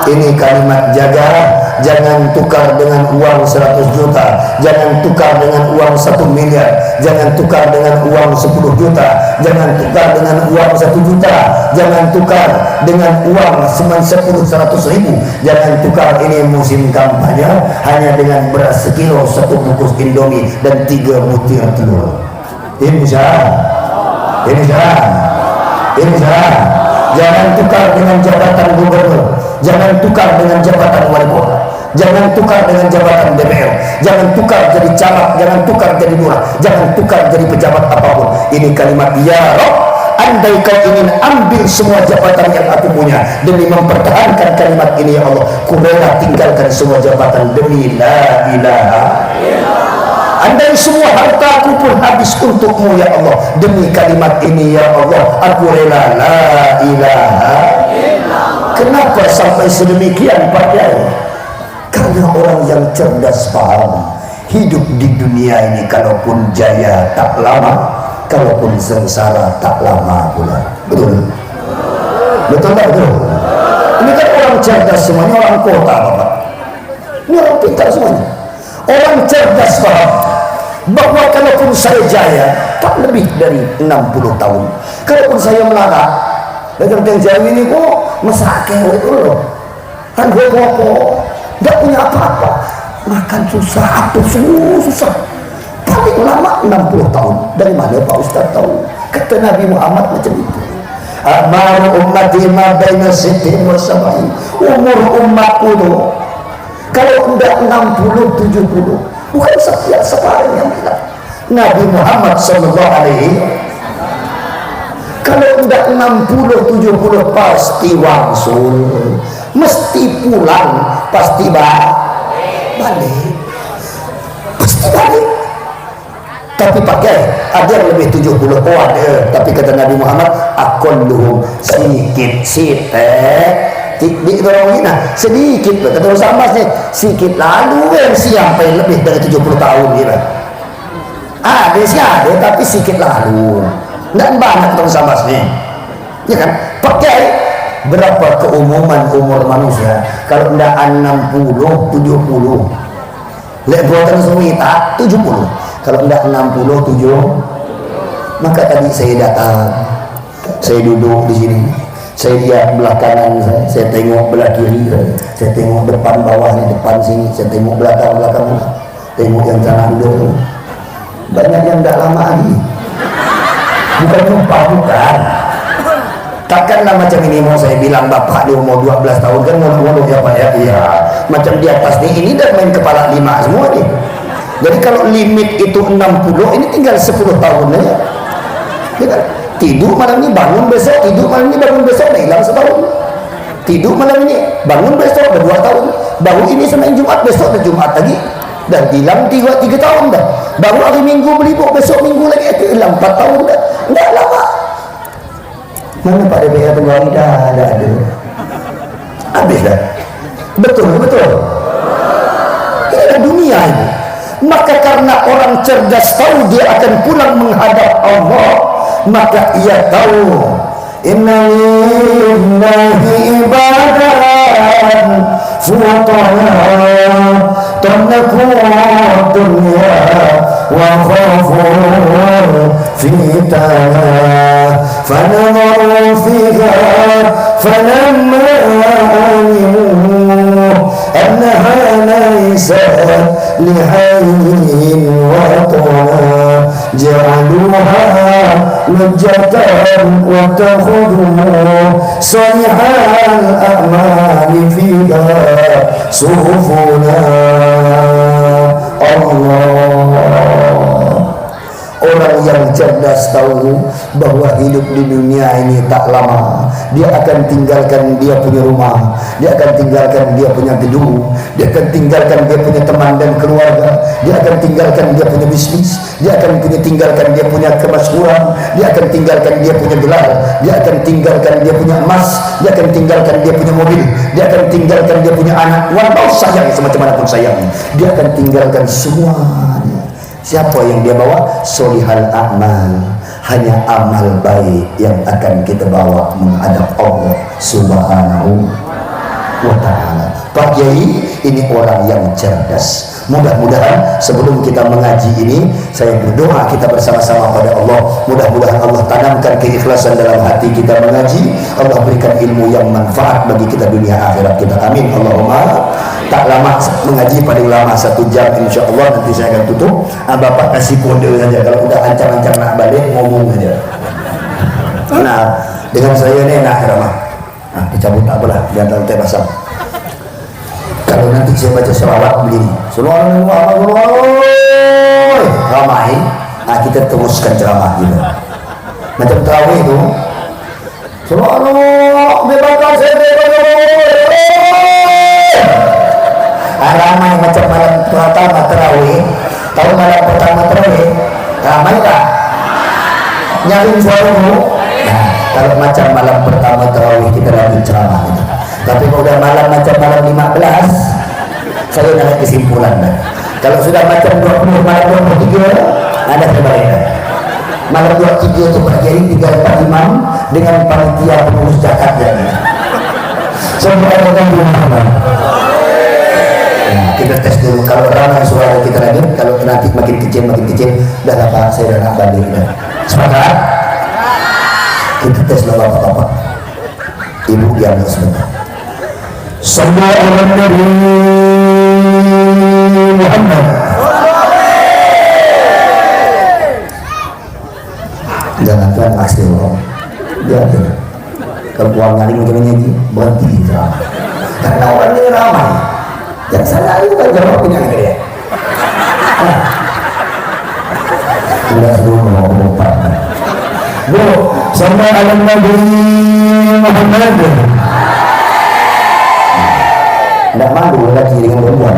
Ini kalimat jaga, jangan tukar dengan uang 100 juta, jangan tukar dengan uang 1 miliar, jangan tukar dengan uang 10 juta, jangan tukar dengan uang 1 juta, jangan tukar dengan uang 10-100 ribu, jangan tukar. Ini musim kampanye, hanya dengan beras sekilo, 1 bungkus Indomie dan 3 butir telur. Ini salah. Jangan tukar dengan jabatan gubernur, jangan tukar dengan jabatan wali kota, jangan tukar dengan jabatan DPR, jangan tukar jadi camat, jangan tukar jadi lurah, jangan tukar jadi pejabat apapun. Ini kalimat ya Rabb, andai kau ingin ambil semua jabatan yang aku punya demi mempertahankan kalimat ini ya Allah, ku rela tinggalkan semua jabatan demi la ilaha illallah. Andai semua hartaku pun habis untukmu ya Allah, demi kalimat ini ya Allah, aku rela la ilaha illallah. Kenapa sampai sedemikian Pak Yai? Karena orang yang cerdas paham, hidup di dunia ini kalaupun jaya tak lama, kalaupun sengsara tak lama pula. Betul? Betul tak betul? Ini kan orang cerdas semuanya, orang kota Bapak. Ini orang pintar semuanya. Orang cerdas paham bahwa kalaupun saya jaya tak lebih dari 60 tahun, kalaupun saya melarat dagang jauh ini kok mesake itu loh, kan gue kok gak punya apa-apa, makan susah, apa susah, paling lama 60 tahun. Dari mana Pak Ustaz tahu? Kata Nabi Muhammad macam itu. Amar ummati ma baina sittin wa sab'in. Umur umatku tuh kalau udah 60 70 Bukan setiap separuh yang bilang. Nabi Muhammad sallallahu alaihi, kalau enggak 60-70 pasti wangsul, mesti pulang, pasti balik, pasti balik. Tapi pakai ada yang lebih 70, oh ada. Tapi kata Nabi Muhammad, akulluhum sedikit di orang ini sedikit, kata sama sih sedikit, lalu yang sampai lebih dari 70 tahun gitu. Ada sih ada, tapi sedikit lalu, dan banyak orang sama sih, ya kan? Pakai berapa keumuman umur manusia? Kalau tidak 60, 70, buatan semita 70. Kalau tidak 67, maka tadi saya datang, saya duduk di sini, saya lihat belah kanan saya tengok belah kiri saya tengok depan bawahnya, depan sini, saya tengok belakang, tengok yang sana duduk. Banyak yang tidak lama lagi, bukan jumpa, bukan. Takkanlah macam ini mau saya bilang bapak di umur 12 tahun kan ngomong ya Pak ya, iya. Macam di atas ini dah main kepala 5 semua nih. Jadi kalau limit itu 60, ini tinggal 10 tahun aja. Ya kan? Tidur malam ini, bangun besok, tidur malam ini, bangun besok, hilang setahun. Tidur malam ini, bangun besok, udah 2 tahun. Baru ini Senin Jumat, besok ada Jumat lagi, dan hilang 3 tahun dah. Baru hari Minggu berlibur, besok Minggu lagi, itu hilang 4 tahun dah. Enggak lama. Mana Pak DPR Tengah dah ada. Habis dah. Betul. Ini adalah dunia ini. Maka karena orang cerdas tahu dia akan pulang menghadap Allah, maka ia tahu inna lillahi ibadan futana tanaku dunya wa khafun fitana fanadharu fiha falamma alimu annaha laysat lihayin watana ja'aluha lujatan wa takhudhu salihal a'mali fiha suhufuna Allah. Orang yang cerdas tahu bahwa hidup di dunia ini tak lama. Dia akan tinggalkan dia punya rumah, dia akan tinggalkan dia punya gedung, dia akan tinggalkan dia punya teman dan keluarga, dia akan tinggalkan dia punya bisnis, dia akan tinggalkan dia punya kemasyhuran, dia akan tinggalkan dia punya gelar, dia akan tinggalkan dia punya emas, dia akan tinggalkan dia punya mobil, dia akan tinggalkan dia punya anak. Walau sayang semacam mana pun sayang, dia akan tinggalkan semuanya. Siapa yang dia bawa? Solihal amal. Hanya amal baik yang akan kita bawa menghadap Allah Subhanahu wa ta'ala. Pak Kiai ini orang yang cerdas. Mudah-mudahan sebelum kita mengaji ini, saya berdoa kita bersama-sama pada Allah. Mudah-mudahan Allah tanamkan keikhlasan dalam hati kita mengaji. Allah berikan ilmu yang manfaat bagi kita dunia akhirat kita. Amin. Allahumma. Tak lama mengaji, paling lama 1 jam insya Allah. Nanti saya akan tutup. Bapak kasih kode saja. Kalau udah ancang-ancang nak balik, ngomong saja. Nah, dengan saya ini enak ramah. Nah, dicabut tak apalah, di antara teh basah. Kalau nanti saya baca selawat begini, sallallahu ramai, nah kita teruskan ceramah gitu. Macam tarawih itu, sallallahu bebaskan saya ramai macam malam pertama tarawih. Tahu malam pertama tarawih ramai tak? Nyaring suaramu. Nah, kalau macam malam pertama tarawih kita lagi ceramah gitu. Tapi kalau udah malam macam malam 15, saya naik kesimpulan dah. Kalau sudah macam 20 malam 23, ada kebaikan. Malam 23 itu berdiri 3-4 imam dengan panitia pengurus zakat jadi. Semua orang di rumah. Kita tes dulu, kalau ramai suara kita lanjut, kalau nanti makin kecil dah dapat saya dah nak balik dah. Sepakat? Kita tes dulu bapak-bapak, ibu diam sebentar. Sallallahu alaihi Muhammad. Jangan tuan asli orang. Dia kalau buang ngaling macam ini berhenti karena orang ini ramai. Yang saya itu kan jawab punya dia. Sudah dulu lupa. Bu, sama alam Nabi Muhammad. Tidak malu lagi dengan perempuan.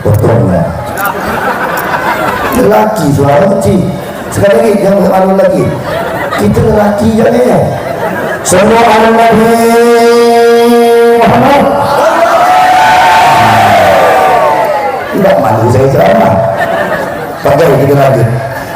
Potong lah. Lelaki suara kecil. Sekali lagi jangan malu lagi. Kita lelaki jangan. Semua alam Nabi Muhammad. Tidak malu saya ceramah. Pakai kita lanjut.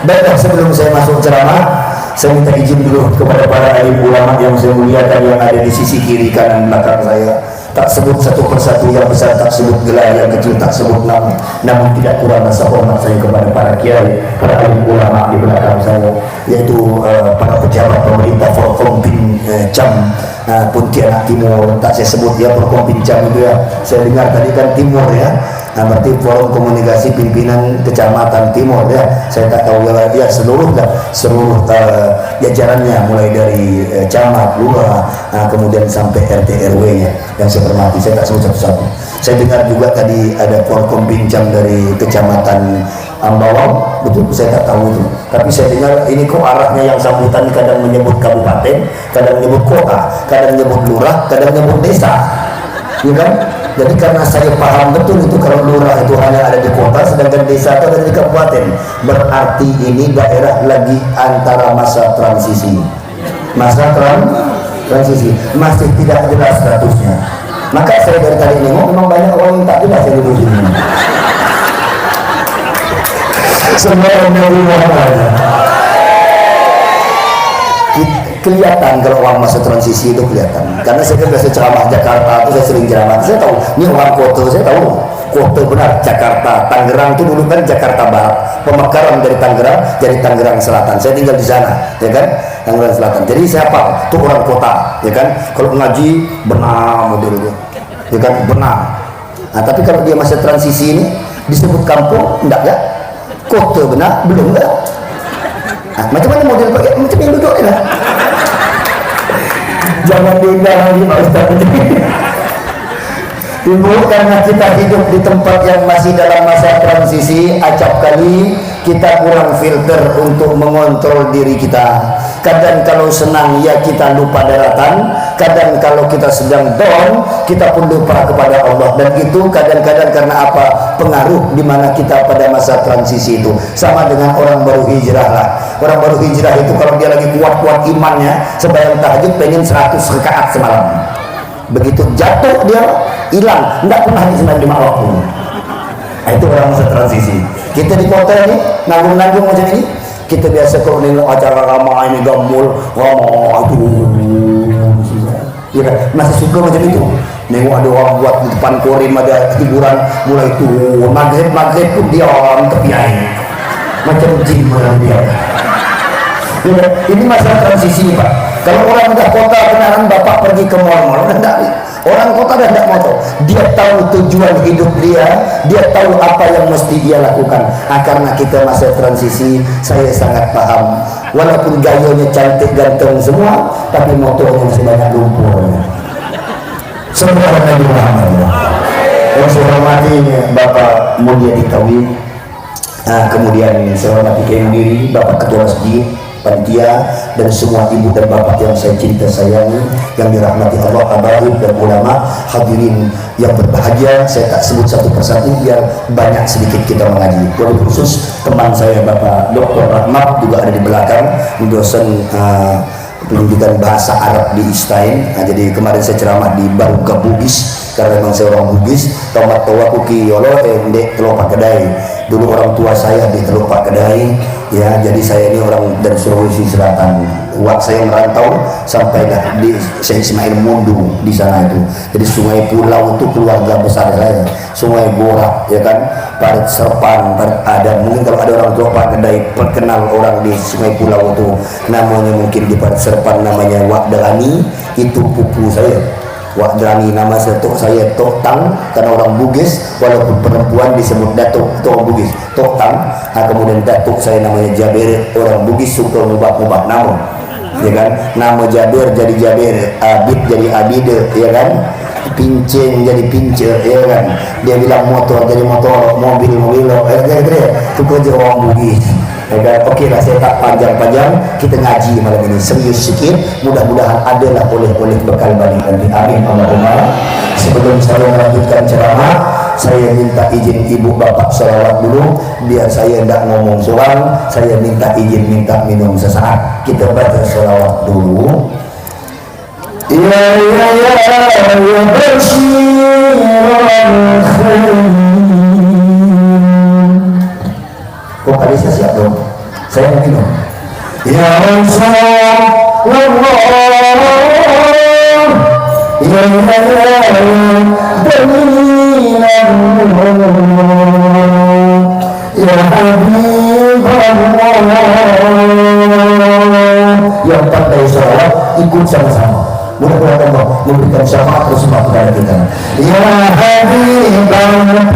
Baiklah, sebelum saya masuk ceramah, saya minta izin dulu kepada para alim ulama yang saya muliakan yang ada di sisi kiri kanan belakang saya. Tak sebut satu persatu, yang besar tak sebut gelar, yang kecil tak sebut nama. Namun tidak kurang rasa hormat saya kepada para kiai, para alim ulama di belakang saya, yaitu para pejabat pemerintah Forkompin Cam Pontianak Timur. Tak saya sebut ya Forkompin Cam itu ya. Saya dengar tadi kan Timur ya. Berarti Forum Komunikasi Pimpinan Kecamatan Timur ya. Saya tak tahu ya seluruh jajarannya mulai dari camat, lurah, kemudian sampai RT RW nya yang saya hormati. Saya tak sebut satu-satu. Saya dengar juga tadi ada Forkom Bincang dari Kecamatan Ambawang, betul saya tak tahu itu. Tapi saya dengar ini kok arahnya yang sambutan kadang menyebut kabupaten, kadang menyebut kota, kadang menyebut lurah, kadang menyebut desa. Ya kan? Jadi karena saya paham betul itu kalau lurah itu hanya ada di kota, sedangkan desa itu ada di kabupaten. Berarti ini daerah lagi antara masa transisi. Masa transisi masih tidak jelas statusnya. Maka saya dari tadi nengok memang banyak orang yang tak jelas yang di sini. Semua orang yang kelihatan kalau orang masa transisi itu kelihatan. Karena saya kan biasa ceramah Jakarta itu saya sering ceramah. Saya tahu ini orang kota, saya tahu kota benar Jakarta. Tangerang itu dulu kan Jakarta Barat, pemekaran dari Tangerang jadi Tangerang Selatan. Saya tinggal di sana, ya kan, Tangerang Selatan. Jadi siapa? Itu orang kota, ya kan. Kalau ngaji benar modelnya, ya kan, benar. Nah, tapi kalau dia masa transisi ini disebut kampung, enggak ya? Kota benar belum enggak? Nah, macam mana model pakai macam yang duduk ya? Jangan diindah lagi Pak Ustaz. Ibu, karena kita hidup di tempat yang masih dalam masa transisi, acap kali kita kurang filter untuk mengontrol diri kita. Kadang kalau senang ya kita lupa daratan, kadang kalau kita sedang down kita pun lupa kepada Allah. Dan itu kadang-kadang karena apa? Pengaruh di mana kita pada masa transisi itu. Sama dengan orang baru hijrah lah. Orang baru hijrah itu kalau dia lagi kuat-kuat imannya, sembahyang tahajud pengen 100 rakaat semalam. Begitu jatuh dia hilang, tidak pernah disembahyang 5 waktu. Nah, itu orang masa transisi. Kita di kota ini nanggung-nanggung macam ini, kita biasa kalau nengok acara ramah ini gambul, ramah itu, ya, masih suka macam itu. Nengok ada orang buat di depan korim ada hiburan, mulai itu maghrib pun dia orang tepi air, macam jin orang dia. Ya, ini masa transisi Pak. Kalau orang udah kota benaran bapak pergi ke mall-mall, orang kota dah tidak mau. Dia tahu tujuan hidup dia tahu apa yang mesti dia lakukan. Karena kita masa transisi, saya sangat paham. Walaupun gayanya cantik ganteng semua, tapi motornya masih banyak lumpurnya. Semua Nabi Muhammad. Yang saya hormati Bapak Mulia Ditawi, kemudian saya hormati Kiai Mudiri, Bapak Ketua Masjid, panitia, dan semua ibu dan bapak yang saya cinta sayangi, yang dirahmati Allah, abaib dan ulama, hadirin yang berbahagia. Saya tak sebut satu persatu biar banyak sedikit kita mengaji. Wabil khusus teman saya Bapak Dr. Rahmat juga ada di belakang, dosen pendidikan bahasa Arab di Istain. Jadi kemarin saya ceramah di Baruga Bugis, karena memang saya orang Bugis. Tomat tawa kuki yolo ndek Teluk Pak Kedai. Dulu orang tua saya di Teluk Pak Kedai, ya. Jadi saya ini orang dari Sulawesi Selatan. Waktu saya merantau sampai di Syekh Ismail Mundu di sana itu. Jadi Sungai Pulau itu keluarga besar saya. Sungai Borak, ya kan, Parit Serpan, Parit Adam. Mungkin kalau ada orang tua Pak Kedai perkenal orang di Sungai Pulau itu, namanya mungkin di Parit Serpan namanya Wak Delani, itu pupu saya. Wak Delani, nama saya Tok Tang, karena orang Bugis, walaupun perempuan disebut Datuk, itu orang Bugis, Tok Tang. Kemudian Datuk saya namanya Jabir, orang Bugis suka ngubah-ngubah nama, ya kan, nama Jabir jadi Jabir, Abid jadi Abid, ya kan. pincin jadi pincir, ya kan. Dia bilang motor jadi motor, mobil gitu ya. Itu kerja orang Bugis, ya kan. Oke lah, saya tak panjang-panjang, kita ngaji malam ini serius sikit, mudah-mudahan adalah oleh bekal bagi nanti. Amin Allahumma. Sebelum saya melanjutkan ceramah, saya minta izin ibu bapak selawat dulu, biar saya tidak ngomong soal. Saya minta izin minta minum sesaat. Kita baca selawat dulu. Ya kok kali saya siap dong, saya mau minum. Ya Rasulullah, ya Habibullah, yang pandai salawat ikut sama-sama. Mudah-mudahan Allah memberikan syafaat bersama kepada kita. Ya Habibullah,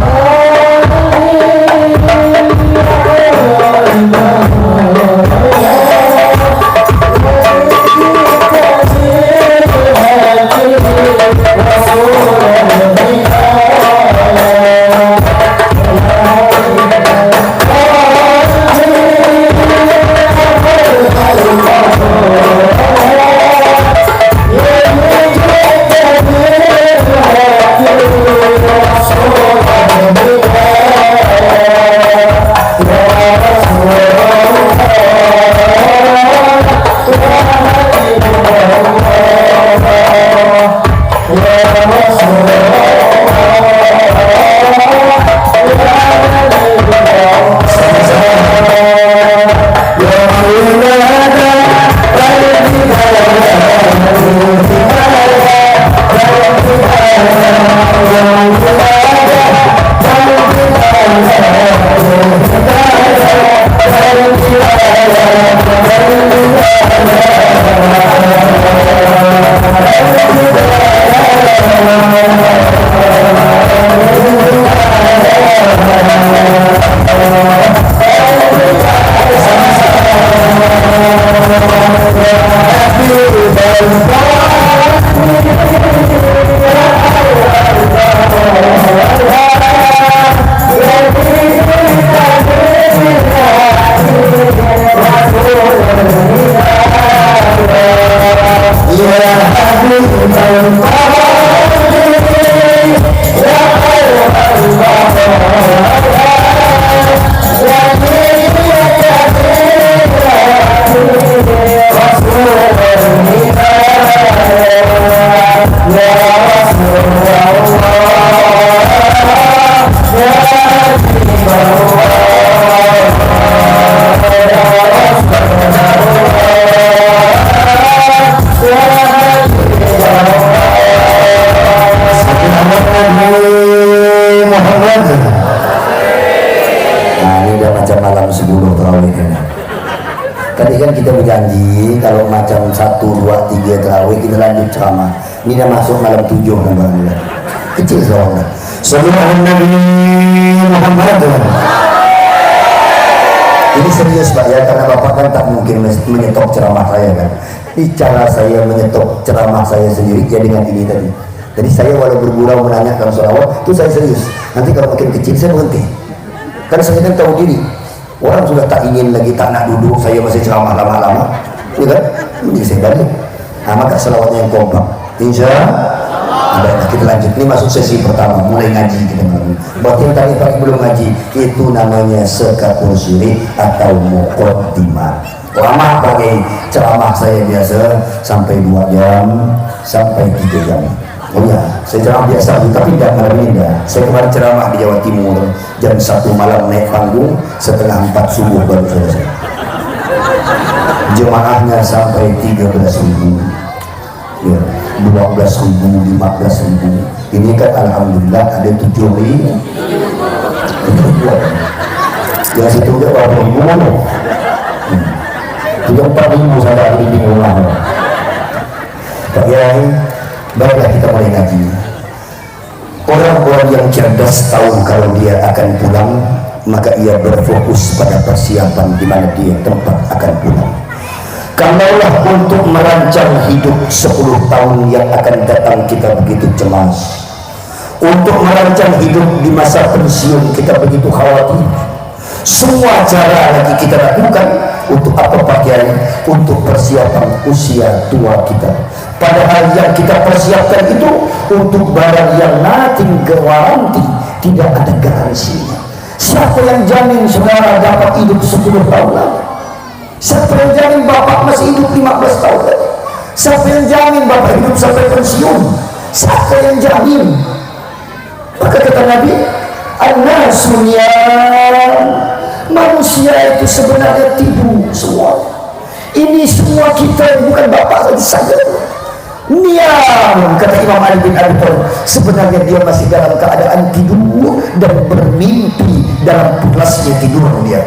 tadi kan kita berjanji kalau macam 1, 2, 3 terawih kita lanjut ceramah. Ini dah masuk malam 7 kan bang, kecil soalnya. Sallallahu Nabi Muhammad. Ini serius Pak ya, karena Bapak kan tak mungkin menyetop ceramah saya kan. Ini cara saya menyetop ceramah saya sendiri ya dengan ini tadi. Jadi saya walau bergurau menanyakan sholawat itu saya serius. Nanti kalau makin kecil saya berhenti. Kan saya kan tahu diri. Orang sudah tak ingin lagi, tak nak duduk, saya masih ceramah lama-lama, ya kan? Ini saya balik. Nah, maka selawatnya yang kompak. Insya Allah. Kita lanjut. Ini masuk sesi pertama, mulai ngaji kita. Buat yang tadi pagi belum ngaji, itu namanya sekatul syirik atau muqaddimah. Lama pakai ceramah saya biasa sampai 2 jam, sampai 3 jam. Oh ya, saya ceramah biasa, tapi tidak malam ini dah. Saya kemarin ceramah di Jawa Timur jam 1 malam naik panggung, setengah 4 subuh baru selesai. Jemaahnya sampai 13.000, ya, 12.000, 15.000. Ini kan alhamdulillah ada 7.000. Yang situ dia berapa ribu mana? 4.000 saya di rumah. Pak Yai, baiklah kita mulai ngaji. Orang-orang yang cerdas tahu kalau dia akan pulang, maka ia berfokus pada persiapan di mana dia tempat akan pulang. Kalaulah untuk merancang hidup 10 tahun yang akan datang kita begitu cemas, untuk merancang hidup di masa pensiun kita begitu khawatir, semua cara lagi kita lakukan untuk apa pakaian? Untuk persiapan usia tua kita. Padahal yang kita persiapkan itu untuk barang yang nothing garanti, tidak ada garansinya. Siapa yang jamin saudara dapat hidup 10 tahun lagi? Siapa yang jamin bapak masih hidup 15 tahun lagi? Siapa yang jamin bapak hidup sampai pensiun? Siapa yang jamin? Maka kata Nabi, an-nasu manusia itu sebenarnya tidur semua. Ini semua kita, bukan bapak saja. Niam, kata Imam Ali bin Abi Thalib, sebenarnya dia masih dalam keadaan tidur dan bermimpi dalam pulasnya tidur dia.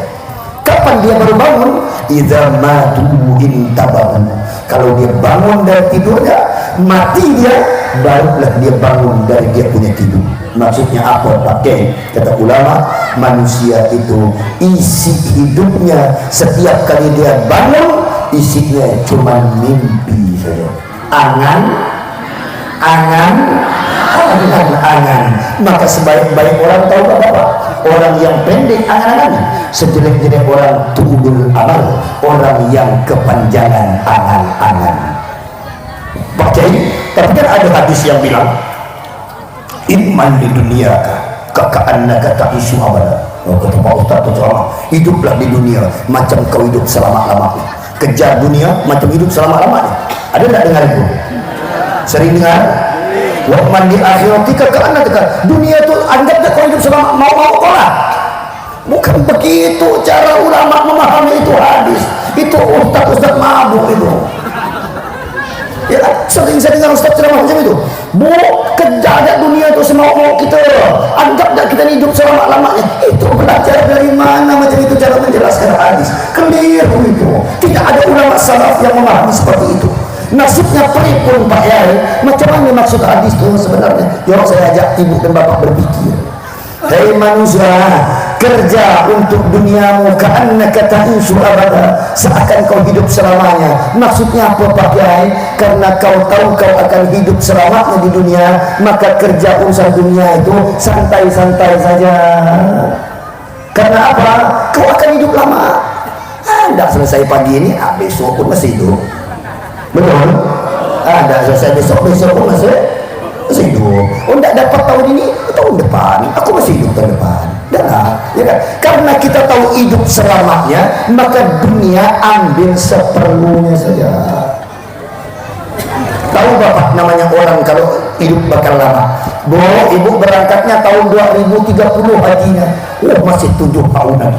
Kapan dia baru bangun? Idza matu intabahu. Kalau dia bangun dari tidurnya, mati dia, barulah dia bangun dari dia punya tidur. Maksudnya apa pakai? Kata ulama, manusia itu isi hidupnya setiap kali dia bangun, isinya cuma mimpi saja. Angan. Maka sebaik-baik orang tahu apa? Orang yang pendek angan-angan, sejelek-jelek orang tu'udul amal, orang yang kepanjangan angan-angan. Tapi kan ada hadis yang bilang, iman di dunia kaka'annaka ta'isu abada. Kata Pak Ustaz tu ceramah, hiduplah di dunia macam kau hidup selama-lamanya. Kejar dunia macam hidup selama-lamanya. Ada tak dengar itu? Sering dengar? Wa'man di akhiratika ka'annaka, dunia tu anggap tak kau hidup selama mau-mau kau lah. Bukan begitu cara ulama memahami itu hadis. Itu ustaz-ustaz mabuk itu. Ya, sering saya dengar ustaz ceramah macam itu. Kejar dunia itu semau-mau kita. Anggap tak kita hidup selama-lamanya. Itu belajar dari mana macam itu cara menjelaskan hadis? Keliru itu. Tidak ada ulama salaf yang memahami seperti itu. Nasibnya pelik pun Pak Yai. Macam mana maksud hadis itu sebenarnya? Ya, saya ajak ibu dan bapak berpikir. Hei manusia, kerja untuk duniamu ka'annaka ta'ishu abada, seakan kau hidup selamanya. Maksudnya apa Pak Yai? Karena kau tahu kau akan hidup selamanya di dunia, maka kerja urusan dunia itu santai-santai saja. Karena apa? Kau akan hidup lama. Tidak selesai pagi ini, besok pun masih hidup. Betul? Tidak selesai besok pun masih hidup. Oh, tidak dapat tahun ini, tahun depan aku masih hidup tahun depan. Ya kan? Karena kita tahu hidup selamanya, maka dunia ambil seperlunya saja. Tahu bapak namanya orang kalau hidup bakal lama? Bu, ibu berangkatnya tahun 2030 hajinya. Masih 7 tahunan.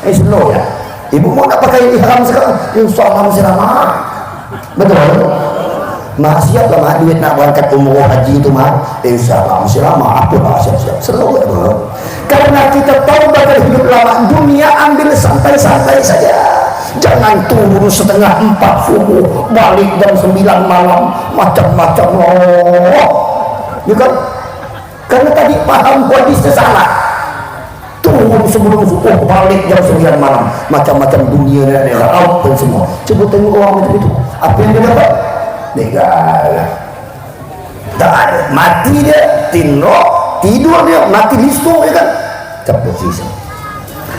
Slow ya. Ibu mau nak pakai ihram sekarang? Insya Allah masih lama. Betul? Maksiat lama duit nak berangkat umroh haji itu mah, insya Allah masih lama. Apa lah siap-siap selalu ya. Karena kita tahu bakal hidup lama, dunia ambil santai-santai saja. Jangan turun setengah 4 subuh, balik jam 9 malam, macam-macam loh. Ya kan? Karena tadi paham hadisnya salah. Turun sebelum subuh, balik jam 9 malam, macam-macam dunia dan apa semua. Coba tengok orang macam itu. Apa yang dia dapat? Negara tak ada, mati dia, tidur dia, mati listu ya kan, cepat sisa,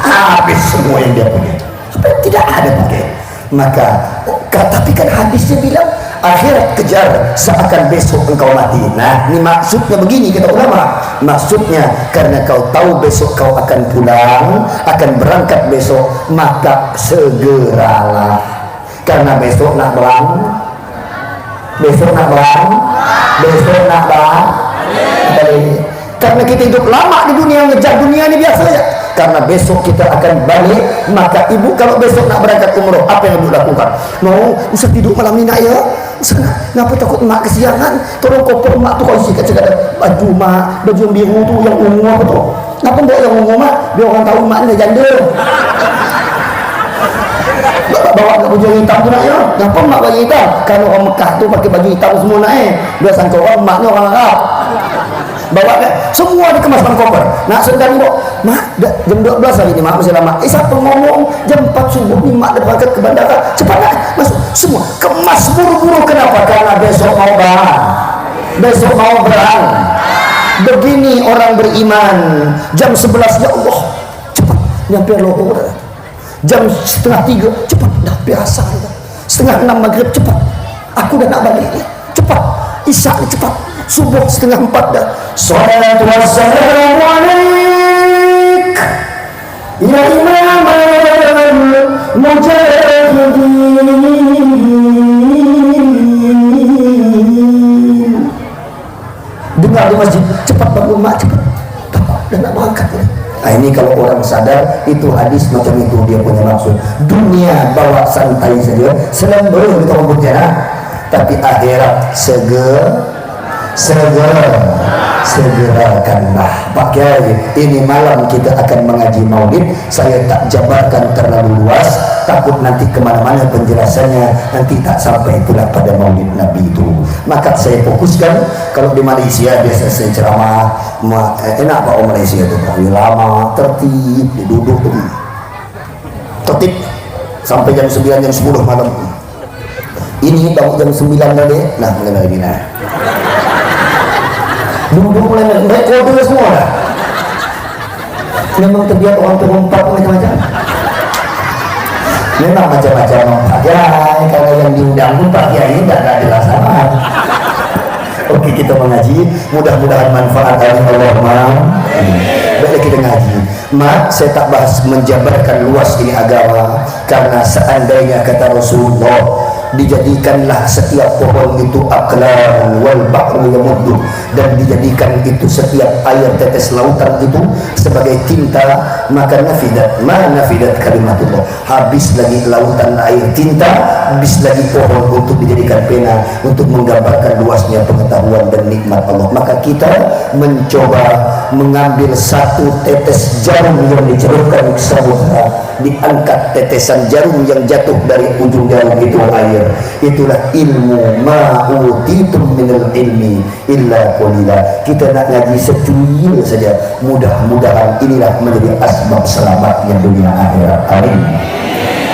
habis semua yang dia punya, supaya tidak ada pakai. Maka tapi kan hadisnya bilang akhirat kejar seakan besok engkau mati. Nah, ini maksudnya begini kata ulama, maksudnya karena kau tahu besok kau akan pulang, akan berangkat besok, maka segeralah, karena besok nak karena kita hidup lama di dunia, ngejar dunia ini biasa saja. Karena besok kita akan balik, maka ibu kalau besok nak berangkat umroh, apa yang ibu lakukan? Mau usah tidur malam ini nak ya? Kenapa takut mak kesiangan? Tolong koper mak tu kau isi kat baju mak, baju yang biru tu, yang ungu apa tu? Kenapa bawa yang ungu mak? Biar orang tahu mak ni janda. Bawa ke baju hitam tu nak ya? Kenapa mak baju hitam? Kan orang Mekah tu pakai baju hitam semua nak Dia sangka orang mak ni orang Arab. bawa kan semua dikemas dalam koper. Nak sedang kok mak jam 12 lagi nih mak masih lama. Satu ngomong jam 4 subuh nih mak ada berangkat ke bandara, cepat nak masuk semua kemas buru-buru. Kenapa? Karena besok mau berang, besok mau berang. Begini orang beriman. Jam 11 ya Allah cepat nyampe lohor, jam setengah 3 cepat dah biasa, setengah 6 maghrib cepat aku dah nak balik ni, cepat isya ni cepat, subuh setengah 4 dah. Salatu wassalamu alaik ya imam mujahidin. Dengar di masjid, cepat bangun mak, cepat bapak dah nak berangkat ya. Nah, ini kalau orang sadar itu hadis macam itu dia punya maksud. Dunia bawa santai saja, selembur kita membuktikan, tapi akhirat segerakanlah. Pak Kiai, ini malam kita akan mengaji maulid. Saya tak jabarkan terlalu luas, takut nanti kemana-mana penjelasannya, nanti tak sampai pula pada maulid Nabi itu. Maka saya fokuskan. Kalau di Malaysia biasa saya ceramah, enak Pak orang Malaysia itu Pak, lama, tertib, duduk tertib sampai jam 9 jam 10 malam. Ini bangun jam 9 tadi, nah mulai lagi nah. Duduk mulai kode semua dah. Memang terbiasa orang terumpat macam-macam. Memang macam-macam Pak Kiai, kalau yang diundang pun Pak Kiai tidak ada dilaksanakan. Oke, kita mengaji, mudah-mudahan manfaat dari Allah. Baiklah kita ngaji. Mak, saya tak bahas menjabarkan luas ini agama, karena seandainya kata Rasulullah dijadikanlah setiap pohon itu aklan wal bahru yamuddu, dan dijadikan itu setiap air tetes lautan itu sebagai tinta, maka nafidat kalimatullah, habis lagi lautan air tinta, habis lagi pohon untuk dijadikan pena untuk menggambarkan luasnya pengetahuan dan nikmat Allah. Maka kita mencoba mengambil satu tetes jarum yang dicelupkan ke samudra, diangkat tetesan jarum yang jatuh dari ujung jarum itu air. Itulah ilmu, ma'utitum minal ilmi illa qalila. Kita nak ngaji secuil saja, mudah-mudahan inilah menjadi asbab selamatnya dunia akhirat. Amin,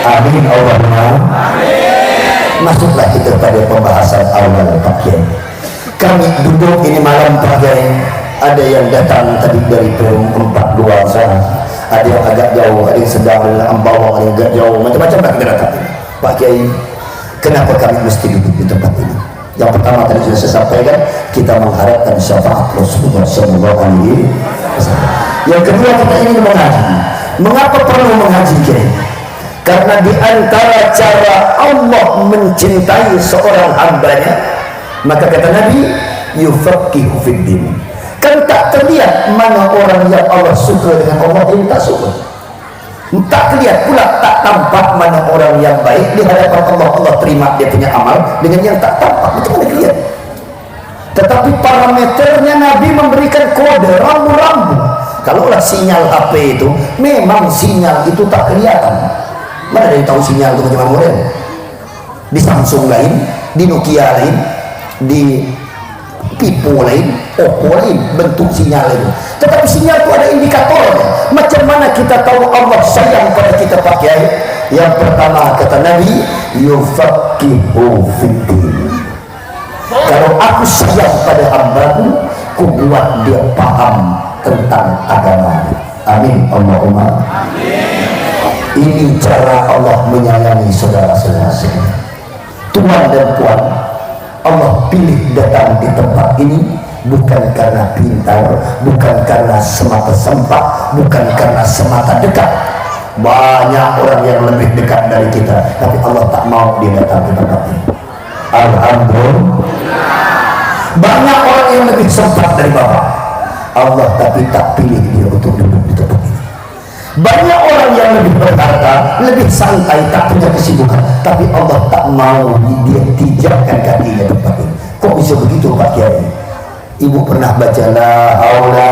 amin Allahumma amin. Masuklah kita pada pembahasan awal Pak Kiai. Kami duduk ini malam Pak Kiai, ada yang datang tadi dari Perum 42 sana, ada yang agak jauh, ada yang sedang membawa, ada yang agak jauh, macam-macam lah kita datang. Pak Kiai, kenapa kami mesti duduk di tempat ini? Yang pertama tadi sudah saya sampaikan, kita mengharapkan syafaat Rasulullah SAW. Yang kedua, kita ingin mengaji. Mengapa perlu mengaji Kiai? Karena di antara cara Allah mencintai seorang hambanya, maka kata Nabi, yufaqihu fiddin. Kan tak terlihat mana orang yang Allah suka dengan Allah yang tak suka. Tak terlihat pula, tak tampak mana orang yang baik di hadapan Allah, Allah terima dia punya amal, dengan yang tak tampak itu mana kelihatan. Tetapi parameternya Nabi memberikan kode rambu-rambu. Kalaulah sinyal HP itu, memang sinyal itu tak kelihatan. Mana ada yang tahu sinyal itu macam mana model? Di Samsung lain, di Nokia lain, di Pipo lain, Oppo lain, bentuk sinyal itu. Tetapi sinyal itu ada indikatornya. Macam mana kita tahu Allah sayang pada kita pakai? Yang pertama kata Nabi, yufaqihu fiddin. Kalau aku sayang pada hambaku, ku buat dia paham tentang agama. Amin Allahumma amin. Ini cara Allah menyayangi saudara-saudara sekalian. Tuan dan puan, Allah pilih datang di tempat ini bukan karena pintar, bukan karena semata sempat, bukan karena semata dekat. Banyak orang yang lebih dekat dari kita, tapi Allah tak mau dia datang ke tempat ini. Alhamdulillah. Banyak orang yang lebih sempat dari Bapak, Allah tapi tak pilih dia untuk duduk di tempat ini. Banyak orang yang lebih berharta, lebih santai, tak punya kesibukan, tapi Allah tak mau dia tijakkan kakinya di tempat ini. Kok bisa begitu Pak Kiai? Ibu pernah baca la haula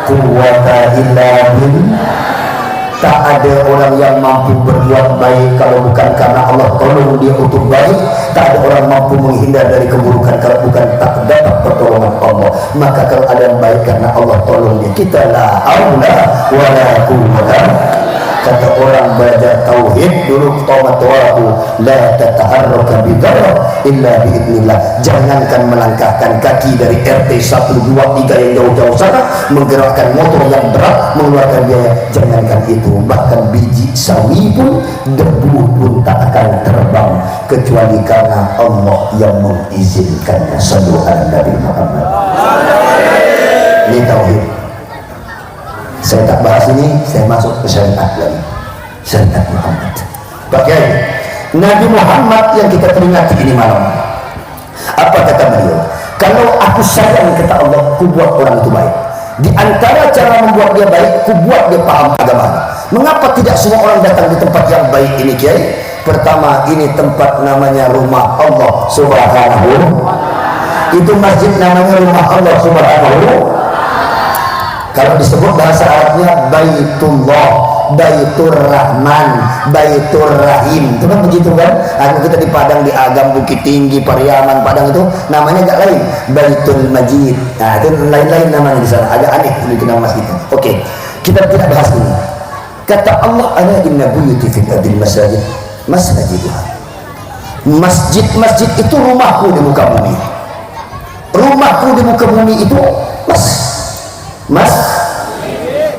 quwwata illa billah. Tak ada orang yang mampu berbuat baik kalau bukan karena Allah tolong dia untuk baik. Tak ada orang mampu menghindar dari keburukan kalau bukan tak dapat pertolongan Allah. Maka kalau ada yang baik karena Allah tolong dia, kita la haula wala quwwata. Kata orang belajar tauhid dulu, tawahu la tataharraka bidarra illa biidnillah. Jangankan melangkahkan kaki dari RT 1, 2, 3 yang jauh-jauh sana, menggerakkan motor yang berat, mengeluarkan biaya, jangankan itu, bahkan biji sawi pun, debu pun tak akan terbang kecuali karena Allah yang mengizinkannya. Sallu ala Nabi Muhammad. Ini tauhid. Saya tak bahas ini, saya masuk ke syariat lagi. Syariat Muhammad. Pakai Nabi Muhammad yang kita peringati ini malam. Apa kata beliau? Kalau aku sayang, kata Allah, ku buat orang itu baik. Di antara cara membuat dia baik, ku buat dia paham agama. Mengapa tidak semua orang datang di tempat yang baik ini, Kiai? Pertama, ini tempat namanya rumah Allah Subhanahu. Itu masjid namanya rumah Allah Subhanahu. Kalau disebut bahasa Arabnya Baitullah, Baitur Rahman, Baitur Rahim, itu kan begitu kan? Aku kita di Padang, di Agam, Bukit Tinggi, Pariaman, Padang itu namanya agak lain, Baitul Majid. Nah itu lain-lain namanya di sana, agak aneh itu nama masjid. Oke, kita tidak bahas ini. Kata Allah, ala inna buyuti fil ardil masajid, masajidha. Masjid-masjid itu rumahku di muka bumi. Rumahku di muka bumi itu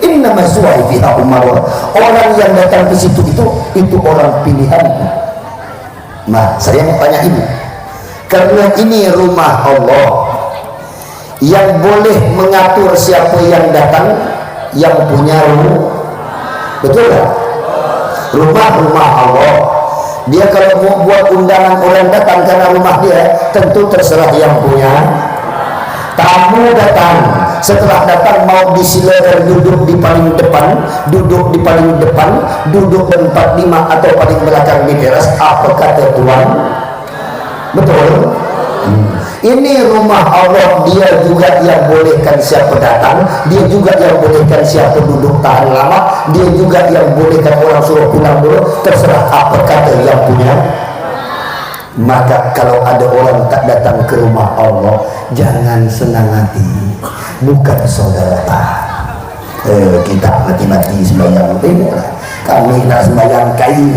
inna mazwai fiha umar. Orang yang datang ke situ itu orang pilihan. Nah, saya mau tanya ibu, karena ini rumah Allah yang boleh mengatur siapa yang datang, yang punya rumah, betul tak? Rumah Allah. Dia kalau mau buat undangan orang datang karena rumah dia, tentu terserah yang punya. Tamu datang, setelah datang mau disiler duduk di paling depan, duduk di paling depan, duduk tempat 5 atau paling belakang di teras, apa kata Tuhan? Betul? Ini rumah Allah, dia juga yang bolehkan siapa datang, dia juga yang bolehkan siapa duduk tahan lama, dia juga yang bolehkan orang suruh pulang dulu, terserah apa kata yang punya. Maka kalau ada orang tak datang ke rumah Allah, jangan senang hati, bukan saudara. Kita mati-mati sembahyang, kami nak sembahyang kayu.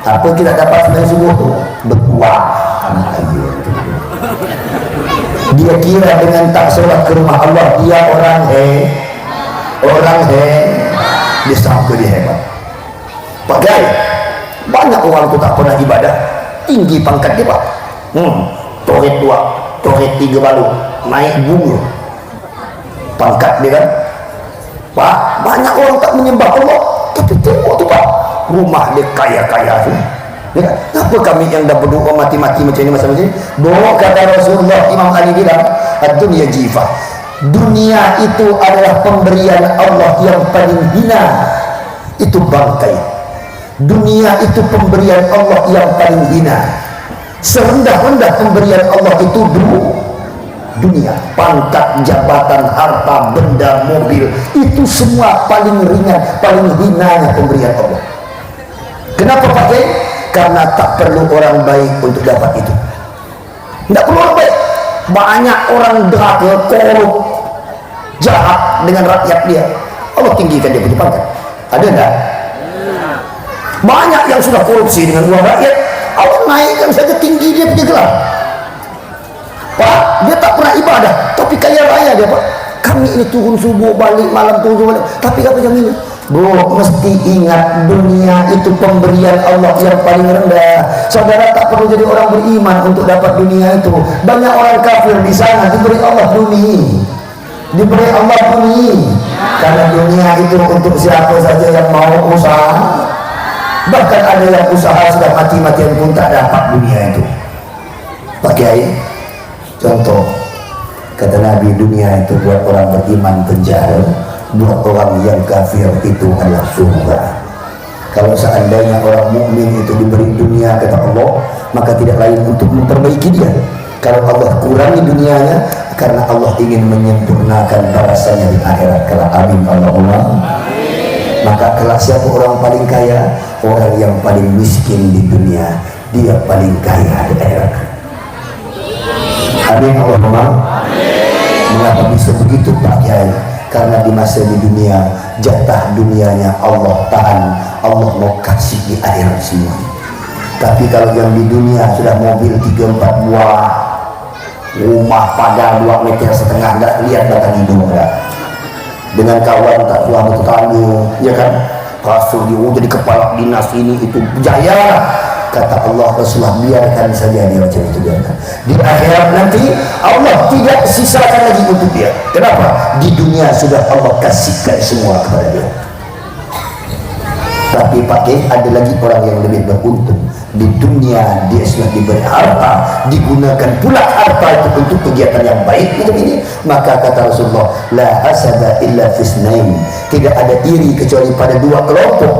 Apa kita dapat sembahyang subuh tu? Berkuah anak kayu. Dia kira dengan tak sholat ke rumah Allah, dia orang dia sangka dia hebat. Pakai banyak orang tu tak pernah ibadah, tinggi pangkat dia, Pak. Toret 2, toret 3 balu, naik bunga pangkat dia kan, Pak. Banyak orang tak menyembah Allah, tapi tengok tu, Pak, rumah dia kaya-kaya tu. Ya, kenapa kami yang dah berdoa mati-mati macam ini macam ini? Bawa kata Rasulullah, Imam Ali bilang, ad-dunya jifah. Dunia itu adalah pemberian Allah yang paling hina. Itu bangkai. Dunia itu pemberian Allah yang paling hina. Serendah-rendah pemberian Allah itu dunia, pangkat, jabatan, harta, benda, mobil, itu semua paling ringan, paling hinanya pemberian Allah. Kenapa pakai? Karena tak perlu orang baik untuk dapat itu. Tidak perlu orang baik. Banyak orang derhaka, korup, jahat dengan rakyat dia, Allah tinggikan dia punya pangkat. Ada enggak? Banyak yang sudah korupsi dengan uang rakyat, Allah naikkan saja tinggi dia punya gelar. Pak, dia tak pernah ibadah, tapi kaya raya dia, Pak. Kami ini turun subuh balik, malam turun subuh balik, tapi apa yang ini? Bro, mesti ingat, dunia itu pemberian Allah yang paling rendah. Saudara tak perlu jadi orang beriman untuk dapat dunia itu. Banyak orang kafir di sana diberi Allah dunia, diberi Allah dunia, karena dunia itu untuk siapa saja yang mau usaha. Bahkan ada yang usaha sudah mati-matian pun tak dapat dunia itu. Pakai contoh, kata Nabi, dunia itu buat orang beriman penjara, buat orang yang kafir itu adalah surga. Kalau seandainya orang mukmin itu diberi dunia, kata Allah, maka tidak lain untuk memperbaiki dia. Kalau Allah kurangi dunianya, karena Allah ingin menyempurnakan balasannya di akhirat kelak. Amin Allahumma. Maka kelak siapa orang paling kaya? Orang yang paling miskin di dunia, dia paling kaya di akhirat. Amin Allahumma. Mengapa bisa begitu Pak Kiai? Karena di masa di dunia, jatah dunianya Allah tahan, Allah mau kasih di akhirat semua. Tapi kalau yang di dunia sudah mobil 3-4 buah, rumah pada 2,5 meter, nggak lihat batang hidung enggak. Dengan kawan tak suami tetangga, ya kan? Rasul dia jadi kepala dinas ini itu jaya. Kata Allah, Rasulullah biarkan saja dia macam itu, biarkan. Di akhirat nanti Allah tidak sisakan lagi untuk dia. Kenapa? Di dunia sudah Allah kasihkan semua kepada dia. Tapi pakai ada lagi orang yang lebih beruntung. Di dunia dia sudah diberi harta, digunakan pula harta itu untuk kegiatan yang baik macam ini. Maka kata Rasulullah, la hasada illa fisnain, tidak ada iri kecuali pada 2 kelompok.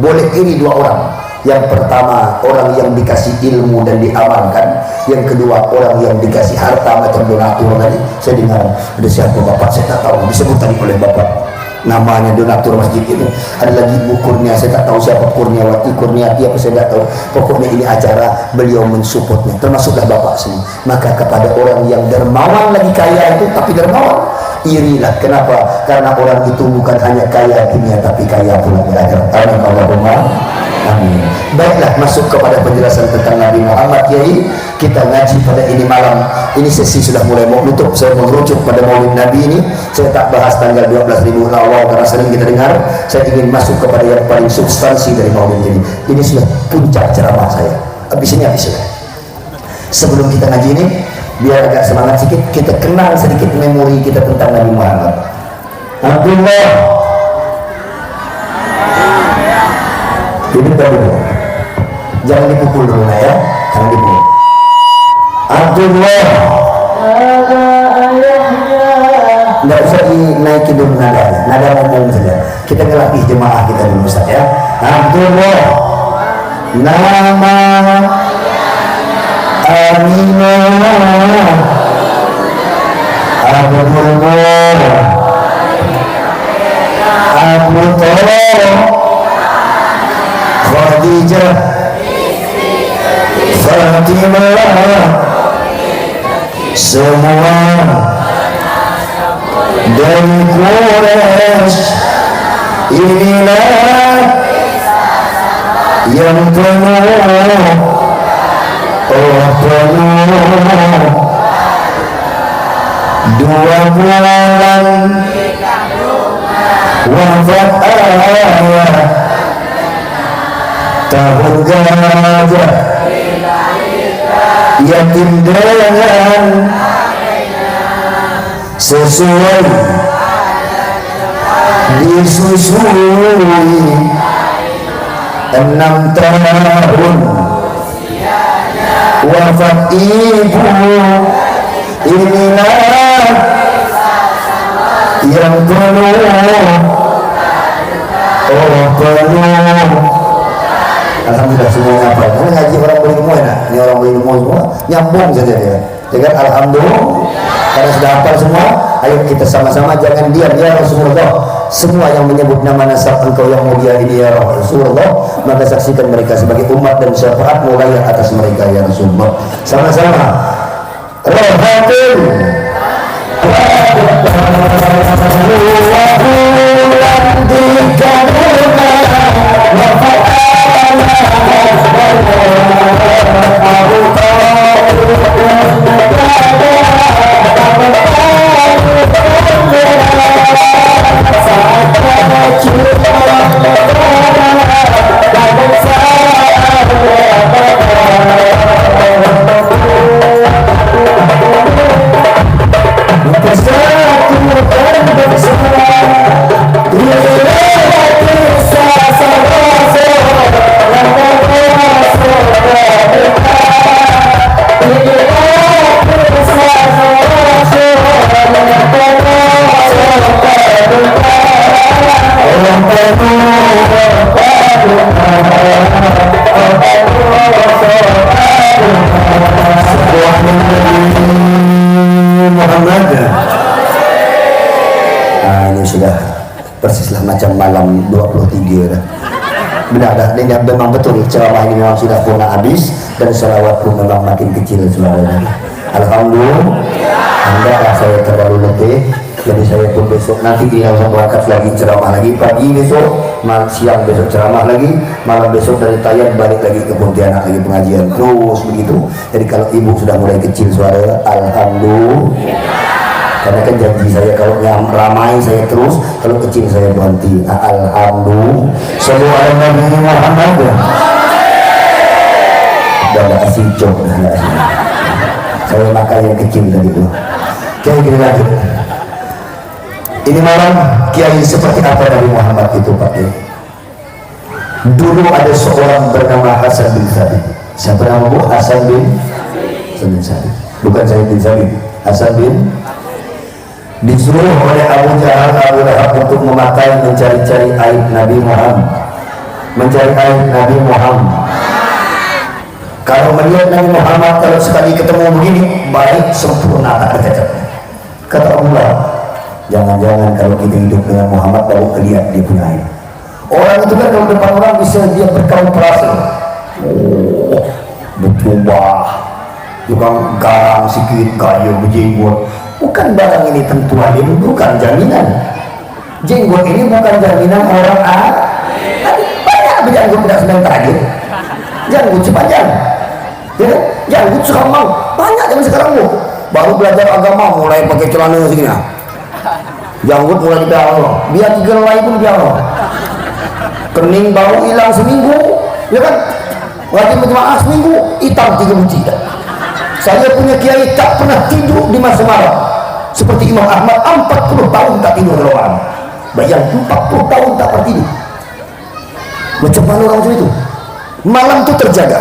Boleh iri 2 orang. Yang pertama, orang yang dikasih ilmu dan diamalkan. Yang kedua, orang yang dikasih harta macam donatur tadi. Saya dengar ada siapa bapak, saya tak tahu, disebut tadi oleh bapak, namanya donatur masjid itu. Ada lagi Bu Kurnia, saya tak tahu siapa, Kurniawati, Kurniati apa saya tak tahu. Pokoknya ini acara beliau mensupportnya, termasuklah bapak semua. Maka kepada orang yang dermawan lagi kaya itu, tapi dermawan, irilah. Kenapa? Karena orang itu bukan hanya kaya dunia, tapi kaya pula di akhirat. Amin Allahumma amin. Baiklah, masuk kepada penjelasan tentang Nabi Muhammad. Kiai, kita ngaji pada ini malam. Ini sesi sudah mulai mau tutup. Saya mengerucut pada Maulid Nabi ini. Saya tak bahas tanggal 12 Rabiul Awal karena sering kita dengar. Saya ingin masuk kepada yang paling substansi dari Maulid ini. Ini sudah puncak ceramah saya. Habis ini habis sudah. Sebelum kita ngaji ini, biar agak semangat sedikit, kita kenal sedikit memori kita tentang Nabi Muhammad. Abdullah, duduk dulu, jangan dipukul dulu ya, jangan dipukul. Abdullah, nggak usah dinaikin dulu nada ngomong saja. Kita ngelatih jemaah kita dulu Ustaz ya. Abdullah, nama Aminah, Abdullah, Abu Talib, Khadijah, Fatimah, semua dari Quraisy. Inilah yang penuh, oh penuh 2 bulan wafat ayah, tahun gajah, yatim dengan sesuai disusui 6 tahun wafat ibu. Inilah yang penuh, oh penuh. Alhamdulillah semuanya apa? Ini ngaji orang berilmu enak. Ini orang berilmu semua nyambung saja dia. Dengan alhamdulillah, karena sudah hafal semua. Ayo kita sama-sama, jangan diam ya Rasulullah. Semua yang menyebut nama nasab engkau yang mulia ini ya Rasulullah, maka saksikan mereka sebagai umat dan syafaat mulai atas mereka ya Rasulullah. Sama-sama. Rohatul macam malam 23 dah. Benar dah, dan memang betul ceramah ini memang sudah pun habis dan selawat pun memang makin kecil suaranya. Alhamdulillah, enggak saya terlalu letih, jadi saya pun besok nanti tinggal berangkat lagi ceramah lagi, pagi besok, siang besok ceramah lagi, malam besok dari Tayan balik lagi ke Pontianak lagi pengajian, terus begitu. Jadi kalau ibu sudah mulai kecil suara, alhamdulillah. Karena kan janji saya kalau yang ramai saya terus, kalau kecil saya berhenti. Alhamdulillah. Semua Nabi Muhammad ya. Dan ada asicok. Saya makan yang kecil tadi itu. Kiai gini lagi. Ini malam kiai seperti apa Nabi Muhammad itu Pak Kiai? Dulu ada seorang bernama Hasan bin Sabit. Siapa nama Bu? Hasan bin Sabit. Bukan Said bin Sabit. Hasan bin disuruh oleh Abu Jahal, Abu Lahab untuk memakai mencari-cari aib Nabi Muhammad, mencari aib Nabi Muhammad. Kalau melihat Nabi Muhammad, kalau sekali ketemu begini baik sempurna tak ada cacatnya. Kata Abu Lahab, jangan-jangan kalau kita hidup dengan Muhammad baru kelihatan dia punya aib. Orang itu kan kalau depan orang bisa dia berkamuflase, berjubah, tukang garang sikit, gaya berjenggot. Bukan barang ini tentu alim, bukan jaminan. Jenggot ini bukan jaminan orang banyak berjanggut tidak sedang tajir. Janggut sepanjang, ya, janggut sekarang banyak zaman sekarang bu. Baru belajar agama mulai pakai celana segini. Janggut mulai dipiara, biar 3 helai pun dipiara. Kening baru hilang seminggu, ya kan? Wajib berjemaah seminggu, hitam 3 buci. Saya punya kiai tak pernah tidur di masa malam. Seperti Imam Ahmad 40 tahun tak tidur malam. Bayang 40 tahun tak tertidur. Macam mana orang macam itu? Malam itu terjaga.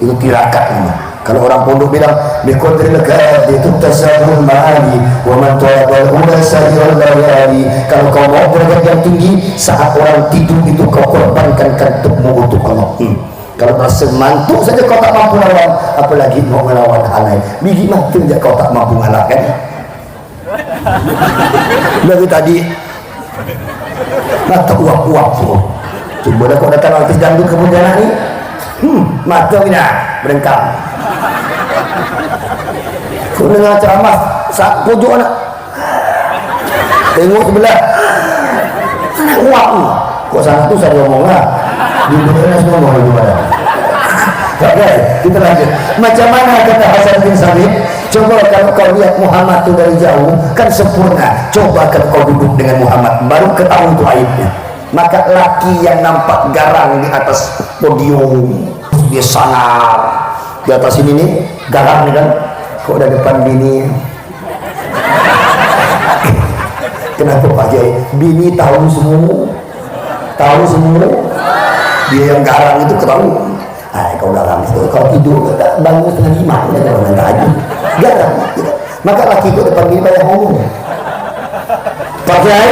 Itu tirakat ini. Kalau orang pondok bilang biqadril qadri tutasabul ma'ali wa man talabal ula sajil layali. Kalau kau mau derajat yang tinggi, saat orang tidur itu kau korbankan kantungmu untuk Allah. Kalau merasa mantuk saja kau tak mampu lawan, apalagi mau melawan hal lain. Biji mantu saja kau tak mampu ngalahkan. Lalu tadi mata uap-uap semua. Coba dah kau datang artis dangdut ke Pontianak ni, mata bina berengkang. Kau dengar ceramah sak pojok anak, tengok sebelah anak uap ni. Kau sana tu saya ngomong lah. Di dunia semua mau gimana? Oke, kita lanjut. Macam mana kata Hasan bin Sabit? Coba kalau kau lihat Muhammad itu dari jauh kan sempurna. Coba kalau kau duduk dengan Muhammad baru ketahui itu aibnya. Maka laki yang nampak garang di atas podium, dia sangar di atas ini nih, garang nih kan. Kok udah depan bini? Kenapa Pak Jai? Bini tahu semua. Tahu semua. Dia yang garang itu ketahui. Kau garang itu, kau tidur bangun setengah 5 udah jangan aja garang gitu. Maka laki kau depan ini banyak ngomong. Pakai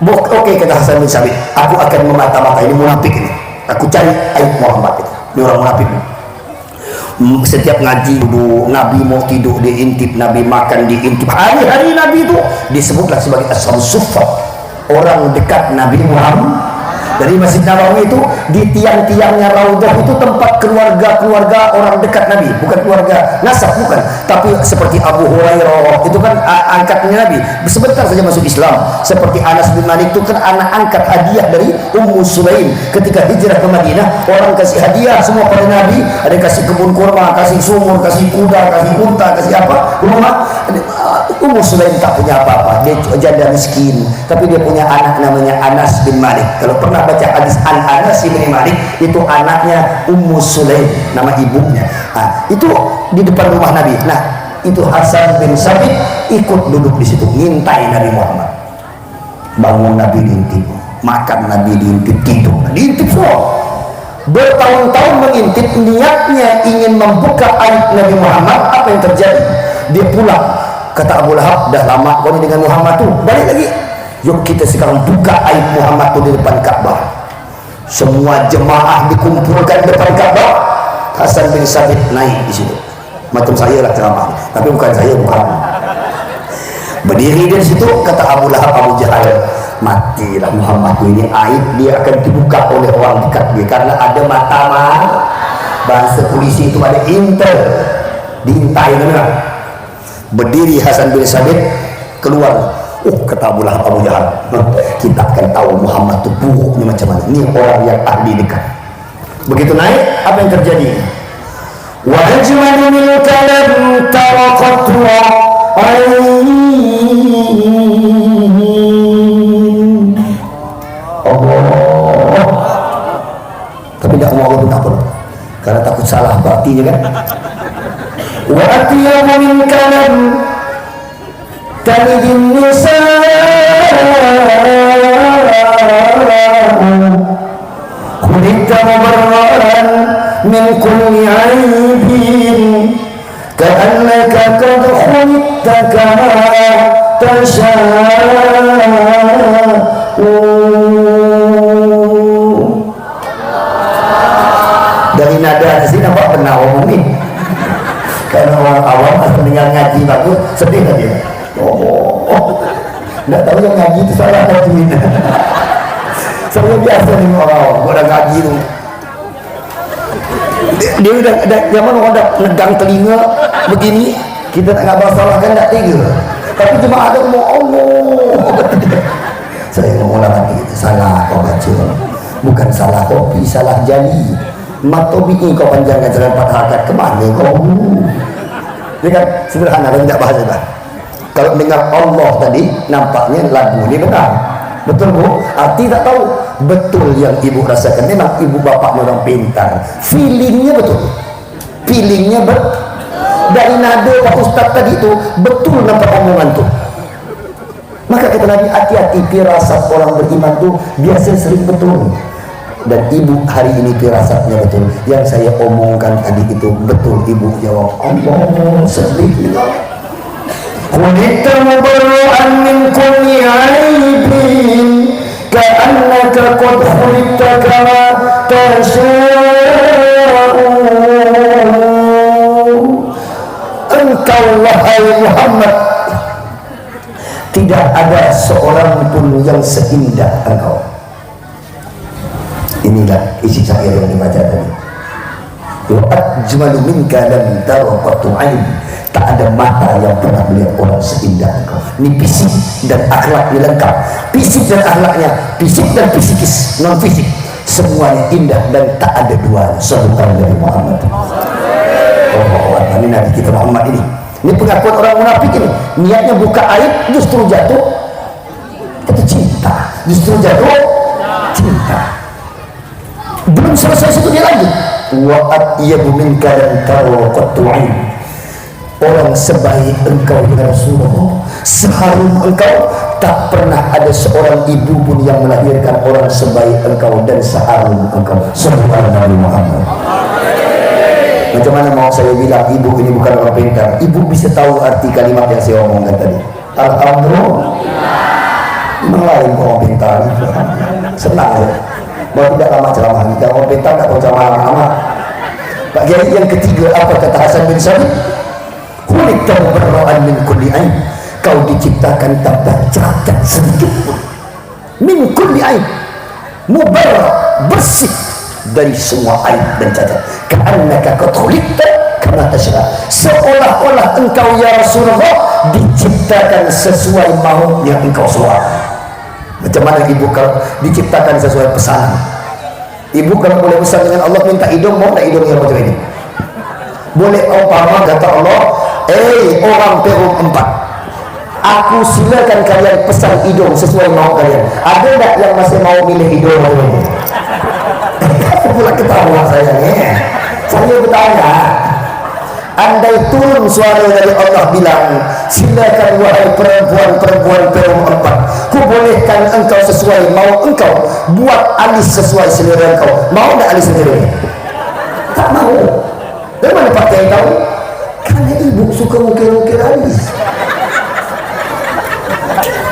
oke kata Hasan bin Sabit, aku akan memata-mata ini munafik ini, aku cari aib Muhammad itu. Ini orang munafik. Setiap ngaji duduk, Nabi mau tidur diintip, Nabi makan diintip. Hari-hari Nabi itu disebutlah sebagai ashabus suffah, orang dekat Nabi Muhammad. Dari Masjid Nabawi itu di tiang-tiangnya Raudhah itu tempat keluarga-keluarga orang dekat Nabi, bukan keluarga nasab, bukan, tapi seperti Abu Hurairah itu kan angkatnya Nabi, sebentar saja masuk Islam. Seperti Anas bin Malik itu kan anak angkat hadiah dari Ummu Sulaim ketika hijrah ke Madinah. Orang kasih hadiah semua pada Nabi, ada kasih kebun kurma, kasih sumur, kasih kuda, kasih unta, kasih apa, rumah. Ummu Sulaim tak punya apa-apa, dia janda miskin, tapi dia punya anak namanya Anas bin Malik. Kalau pernah baca hadis Anas bin Malik, itu anaknya Ummu Sulaim, nama ibunya. Itu di depan rumah Nabi. Nah, itu Hasan bin Sabit ikut duduk di situ, ngintai Nabi Muhammad. Bangun Nabi diintip, makan Nabi diintip, tidur diintip semua. Bertahun-tahun mengintip, niatnya ingin membuka aib Nabi Muhammad. Apa yang terjadi? Dia pulang. Kata Abu Lahab, dah lama kau ni dengan Muhammad tu, balik lagi. Yuk kita sekarang buka aib Muhammad tu di depan Ka'bah. Semua jemaah dikumpulkan di depan Ka'bah. Hasan bin Sabit naik di situ. Macam saya lah ceramah, tapi bukan saya, bukan. Berdiri di situ, kata Abu Lahab, Abu Jahal, matilah Muhammad ini, aib dia akan dibuka oleh orang dekat dia karena ada mata bahasa polisi itu ada intel, diintai benar. Berdiri Hasan bin Sabit keluar, kata Abu Jahal, kita akan tahu Muhammad itu buruknya macam mana. Ini orang yang ahli dekat. Begitu naik, apa yang terjadi? Wa ajmalu minka lam taraqatu Allah. Tapi tidak mau Allah takut, karena takut salah artinya kan. Wa atyabu minka lam talidin nisa khuliqta mubarra'an min kulli 'aibin ka'annaka qad khuliqta kama tasha'u. Dari nada sini nampak pernah omong nih, karena orang awam asal dengar ngaji bagus sedih kan dia. Nggak tahu yang ngaji itu salah ngaji. Saya biasa nih orang udah ngaji tuh, dia udah zaman orang udah negang telinga begini, kita nggak masalah kan, nggak tiga. Tapi cuma ada ngomong Allah. Saya ngomong lagi itu salah kau baca, bukan salah kopi, salah jali. Matobi kau panjangkan jalan 4 harakat kemana kau? Ini kan sederhana, tapi tidak bahasa kan. Kalau dengar Allah tadi nampaknya lagu ini benar, betul bu? Arti tak tahu betul yang ibu rasakan. Memang ibu bapak orang pintar, feelingnya betul, feelingnya dari nada Pak Ustaz tadi itu betul nampak omongan tuh. Maka kata Nabi, hati-hati, firasat orang beriman tuh biasa sering betul. Dan ibu hari ini firasatnya betul. Yang saya omongkan tadi itu betul. Ibu jawab Allah sedih. Khuliqta mubarra'an min kulli 'aibin ka'annaka qad khuliqta kama tasha'u. Engkau wahai Muhammad, tidak ada seorang pun yang seindah engkau. Inilah isi syair yang dibaca tadi. Wa ajmalu minka lam taraqatu 'ain. Tak ada mata yang pernah melihat orang seindah engkau. Ini fisik dan akhlak lengkap. Fisik dan akhlaknya, fisik dan fisikis, non fisik, semuanya indah dan tak ada dua. Sallallahu alaihi Muhammad. Ini Nabi kita Muhammad ini. Ini pengakuan orang munafik ini. Niatnya buka aib, justru jatuh itu cinta. Justru jatuh cinta. Belum selesai situ dia lagi. Wa atyabu minka lam taraqatu 'ain. Orang sebaik engkau ya Rasulullah, seharum engkau, tak pernah ada seorang ibu pun yang melahirkan orang sebaik engkau dan seharum engkau. Sallallahu alaihi Muhammad. Macam mana mau saya bilang ibu ini bukan orang pintar? Ibu bisa tahu arti kalimat yang saya omongkan tadi. Alhamdulillah. Memang lain orang pintar. Senang ya. Mau tidak lama ceramah kita, orang pintar tak tahu ceramah lama. Pak Kiai yang ketiga apa kata Hasan bin Sabit? Khuliqta mubarra'an min kulli 'ain. Kau diciptakan tanpa cacat sedikit pun. Min kulli 'ain. Mubarra', bersih dari semua aib dan cacat. Ka'annaka qad khuliqta kama tasha'. Seolah-olah engkau ya Rasulullah diciptakan sesuai maunya engkau suara. Macam mana ibu kalau diciptakan sesuai pesanan? Ibu kalau boleh pesan dengan Allah minta hidung, mau tak hidung yang macam ini? Boleh umpama kata Allah, orang Perum 4, aku silakan kalian pesan hidung sesuai mau kalian. Ada tak yang masih mau milih hidung macam ini? Apa pula ketawa saya ni? Saya bertanya, andai turun suara dari Allah bilang, silakan wahai perempuan-perempuan Perum 4, ku bolehkan engkau sesuai mau engkau, buat alis sesuai selera engkau. Mau tak alis sendiri? Tak mau. Dari mana Pak Kiai tahu? Karena ibu suka mukir-mukir alis.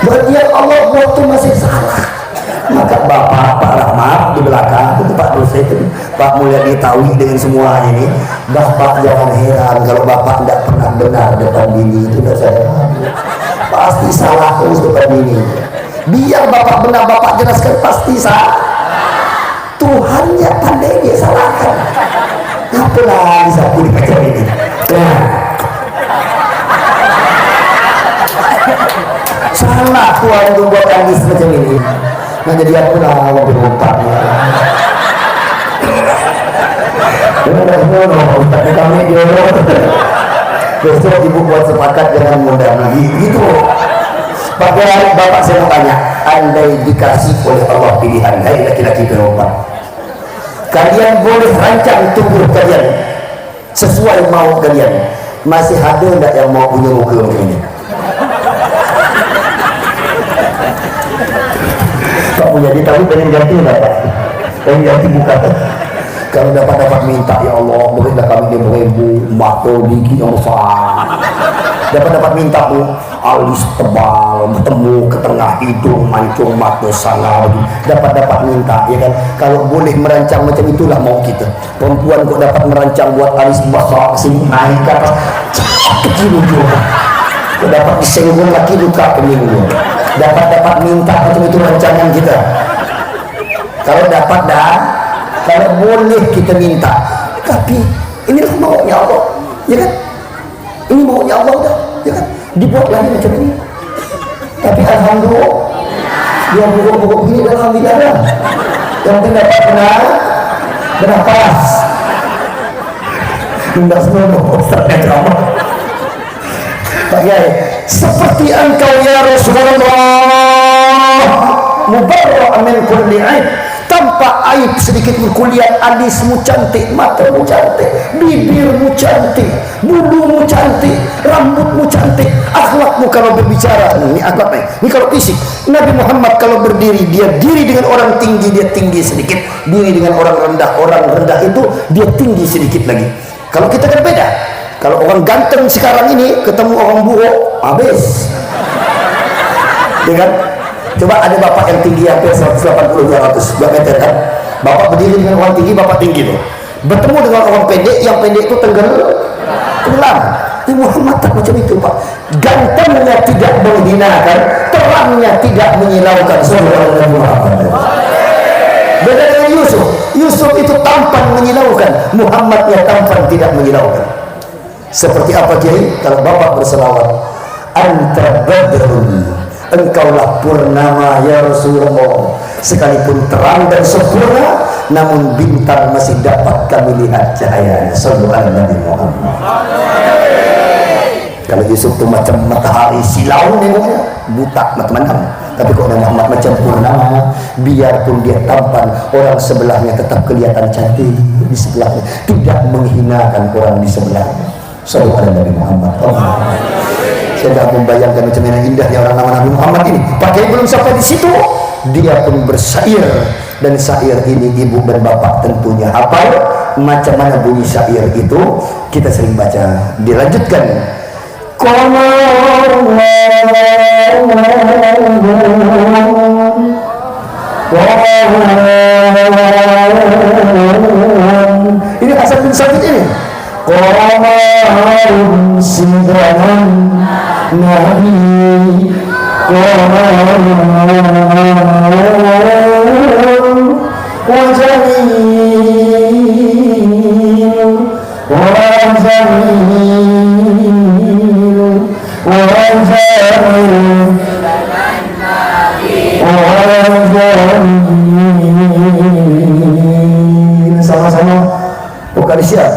Berarti Allah buat tu masih salah. Maka Bapak Pak Rahmat di belakang itu Pak Dosa itu, Pak Mulyadi Tawi dengan semuanya ini, Bapak jangan heran kalau Bapak tidak pernah benar depan bini itu. Sudah saya pasti salah terus depan bini. Biar bapak benar, bapak jelaskan pasti salah. Tuhannya pandai dia salahkan. Apalah disapu di macam ini. Nah, salah Tuhan itu buat kami semacam ini. Nah jadi aku lah waktu ompaknya. Tapi kami dia besok ibu buat sepakat jangan mudah lagi gitu. Pakai bapak saya mau tanya, andai dikasih oleh Allah pilihan, hai laki-laki perempuan, kalian boleh rancang tubuh kalian sesuai mau kalian, masih ada enggak yang mau punya muka macam ini? Tak punya dia tahu pengen ganti enggak Pak? Pengen ganti muka. Kalau dapat minta, ya Allah berilah kami 5.000 mata gigi yang besar. Dapat minta bu alis tebal bertemu ke tengah hidung mancung mata sana. Dapat minta ya kan. Kalau boleh merancang macam itulah mau kita. Perempuan kok dapat merancang buat alis besar sini naik ke atas kecil juga. Kok dapat disenggol lagi luka kening. Dapat minta macam itu rancangan kita. Kalau dapat dah, kalau boleh kita minta. Tapi inilah maunya Allah, ya kan? Ini maunya Allah dah, ya kan? Dibuat lagi macam ini. Tapi alhamdulillah, yang buruk-buruk begini alhamdulillah dah. Yang penting dapat bernapas. Tidak semua Ustaznya drama. Pak Yai, seperti engkau ya Rasulullah, mubarra'an min kulli aib, tanpa aib sedikit pun. Kulihat alismu cantik, matamu cantik, bibirmu cantik, bulumu cantik, rambutmu cantik, akhlakmu kalau berbicara. Ini akhlaknya. Ini kalau fisik. Nabi Muhammad kalau berdiri, dia diri dengan orang tinggi, dia tinggi sedikit. Diri dengan orang rendah itu dia tinggi sedikit lagi. Kalau kita kan beda. Kalau orang ganteng sekarang ini ketemu orang buruk, habis. Ya kan? Coba ada bapak yang tinggi hampir 180-200 meter kan, bapak berdiri dengan orang tinggi, bapak tinggi tuh, bertemu dengan orang pendek, yang pendek itu tenggelam. Ini Muhammad tak macam itu Pak. Gantengnya tidak menghinakan, terangnya tidak menyilaukan. Sallallahu Muhammad. Beda dengan Yusuf. Yusuf itu tampan menyilaukan, Muhammadnya tampan tidak menyilaukan. Seperti apa Kiai? Kalau bapak berselawat, anta badrun, engkaulah purnama ya Rasulullah, sekalipun terang dan sempurna, namun bintang masih dapat kami lihat cahayanya. Sallallahu alaihi Nabi Muhammad. Kalau Yusuf itu macam matahari silau nengoknya, buta macam-macam. Tapi kok Nabi Muhammad macam purnama, biarpun dia tampan, orang sebelahnya tetap kelihatan cantik di sebelahnya, tidak menghinakan orang di sebelahnya. Sallallahu alaihi Nabi Muhammad. Saya dah membayangkan macam mana indahnya orang nama Nabi Muhammad ini. Pakai belum sampai di situ, dia pun bersair, dan syair ini ibu dan bapak tentunya hafal. Macam mana bunyi syair itu kita sering baca. Dilanjutkan. Ini Hasan bin Sabit ini. Qamarun sidraman Nabi, qamarun wajamil sama-sama bukan siap.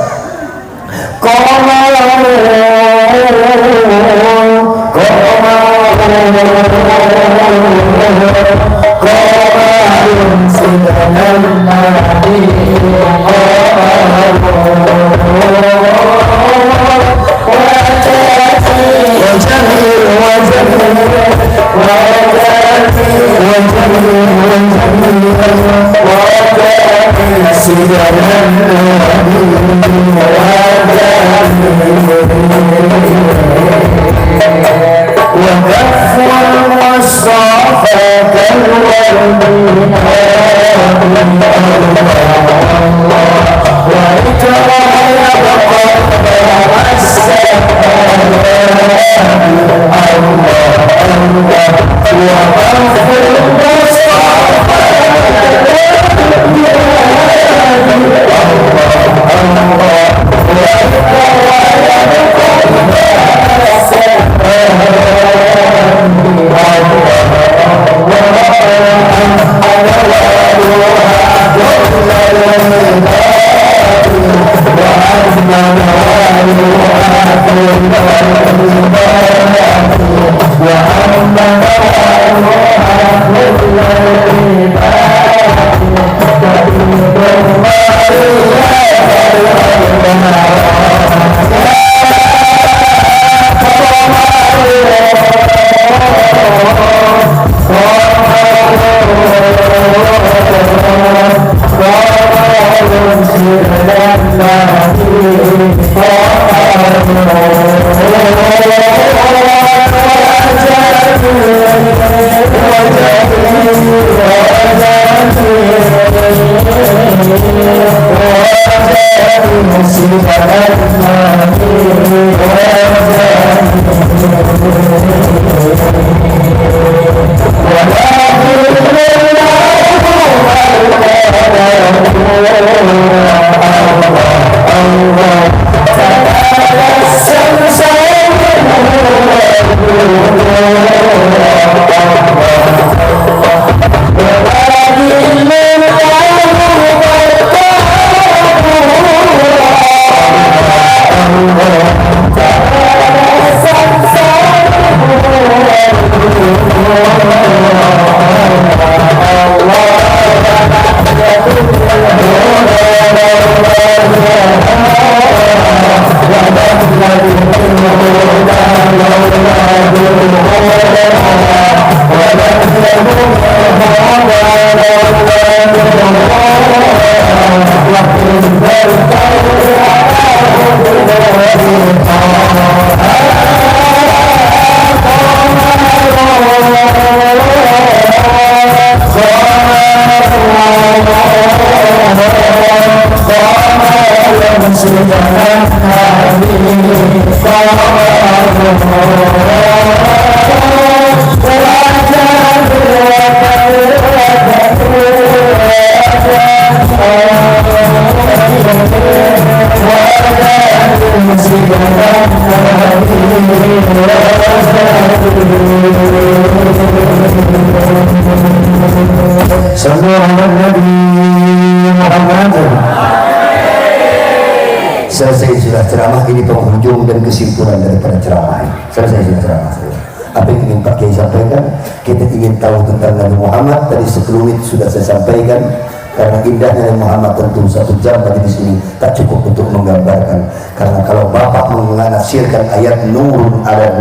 Selesai sudah ceramah, ini penghujung dan kesimpulan daripada ceramah ini. Selesai sudah ceramah saya. Apa yang ingin Pak Kiai sampaikan? Kita ingin tahu tentang Nabi Muhammad. Tadi sekelumit sudah saya sampaikan. Karena indahnya Nabi Muhammad tentu 1 jam tadi di sini tak cukup untuk menggambarkan. Karena kalau Bapak menafsirkan ayat nurun ada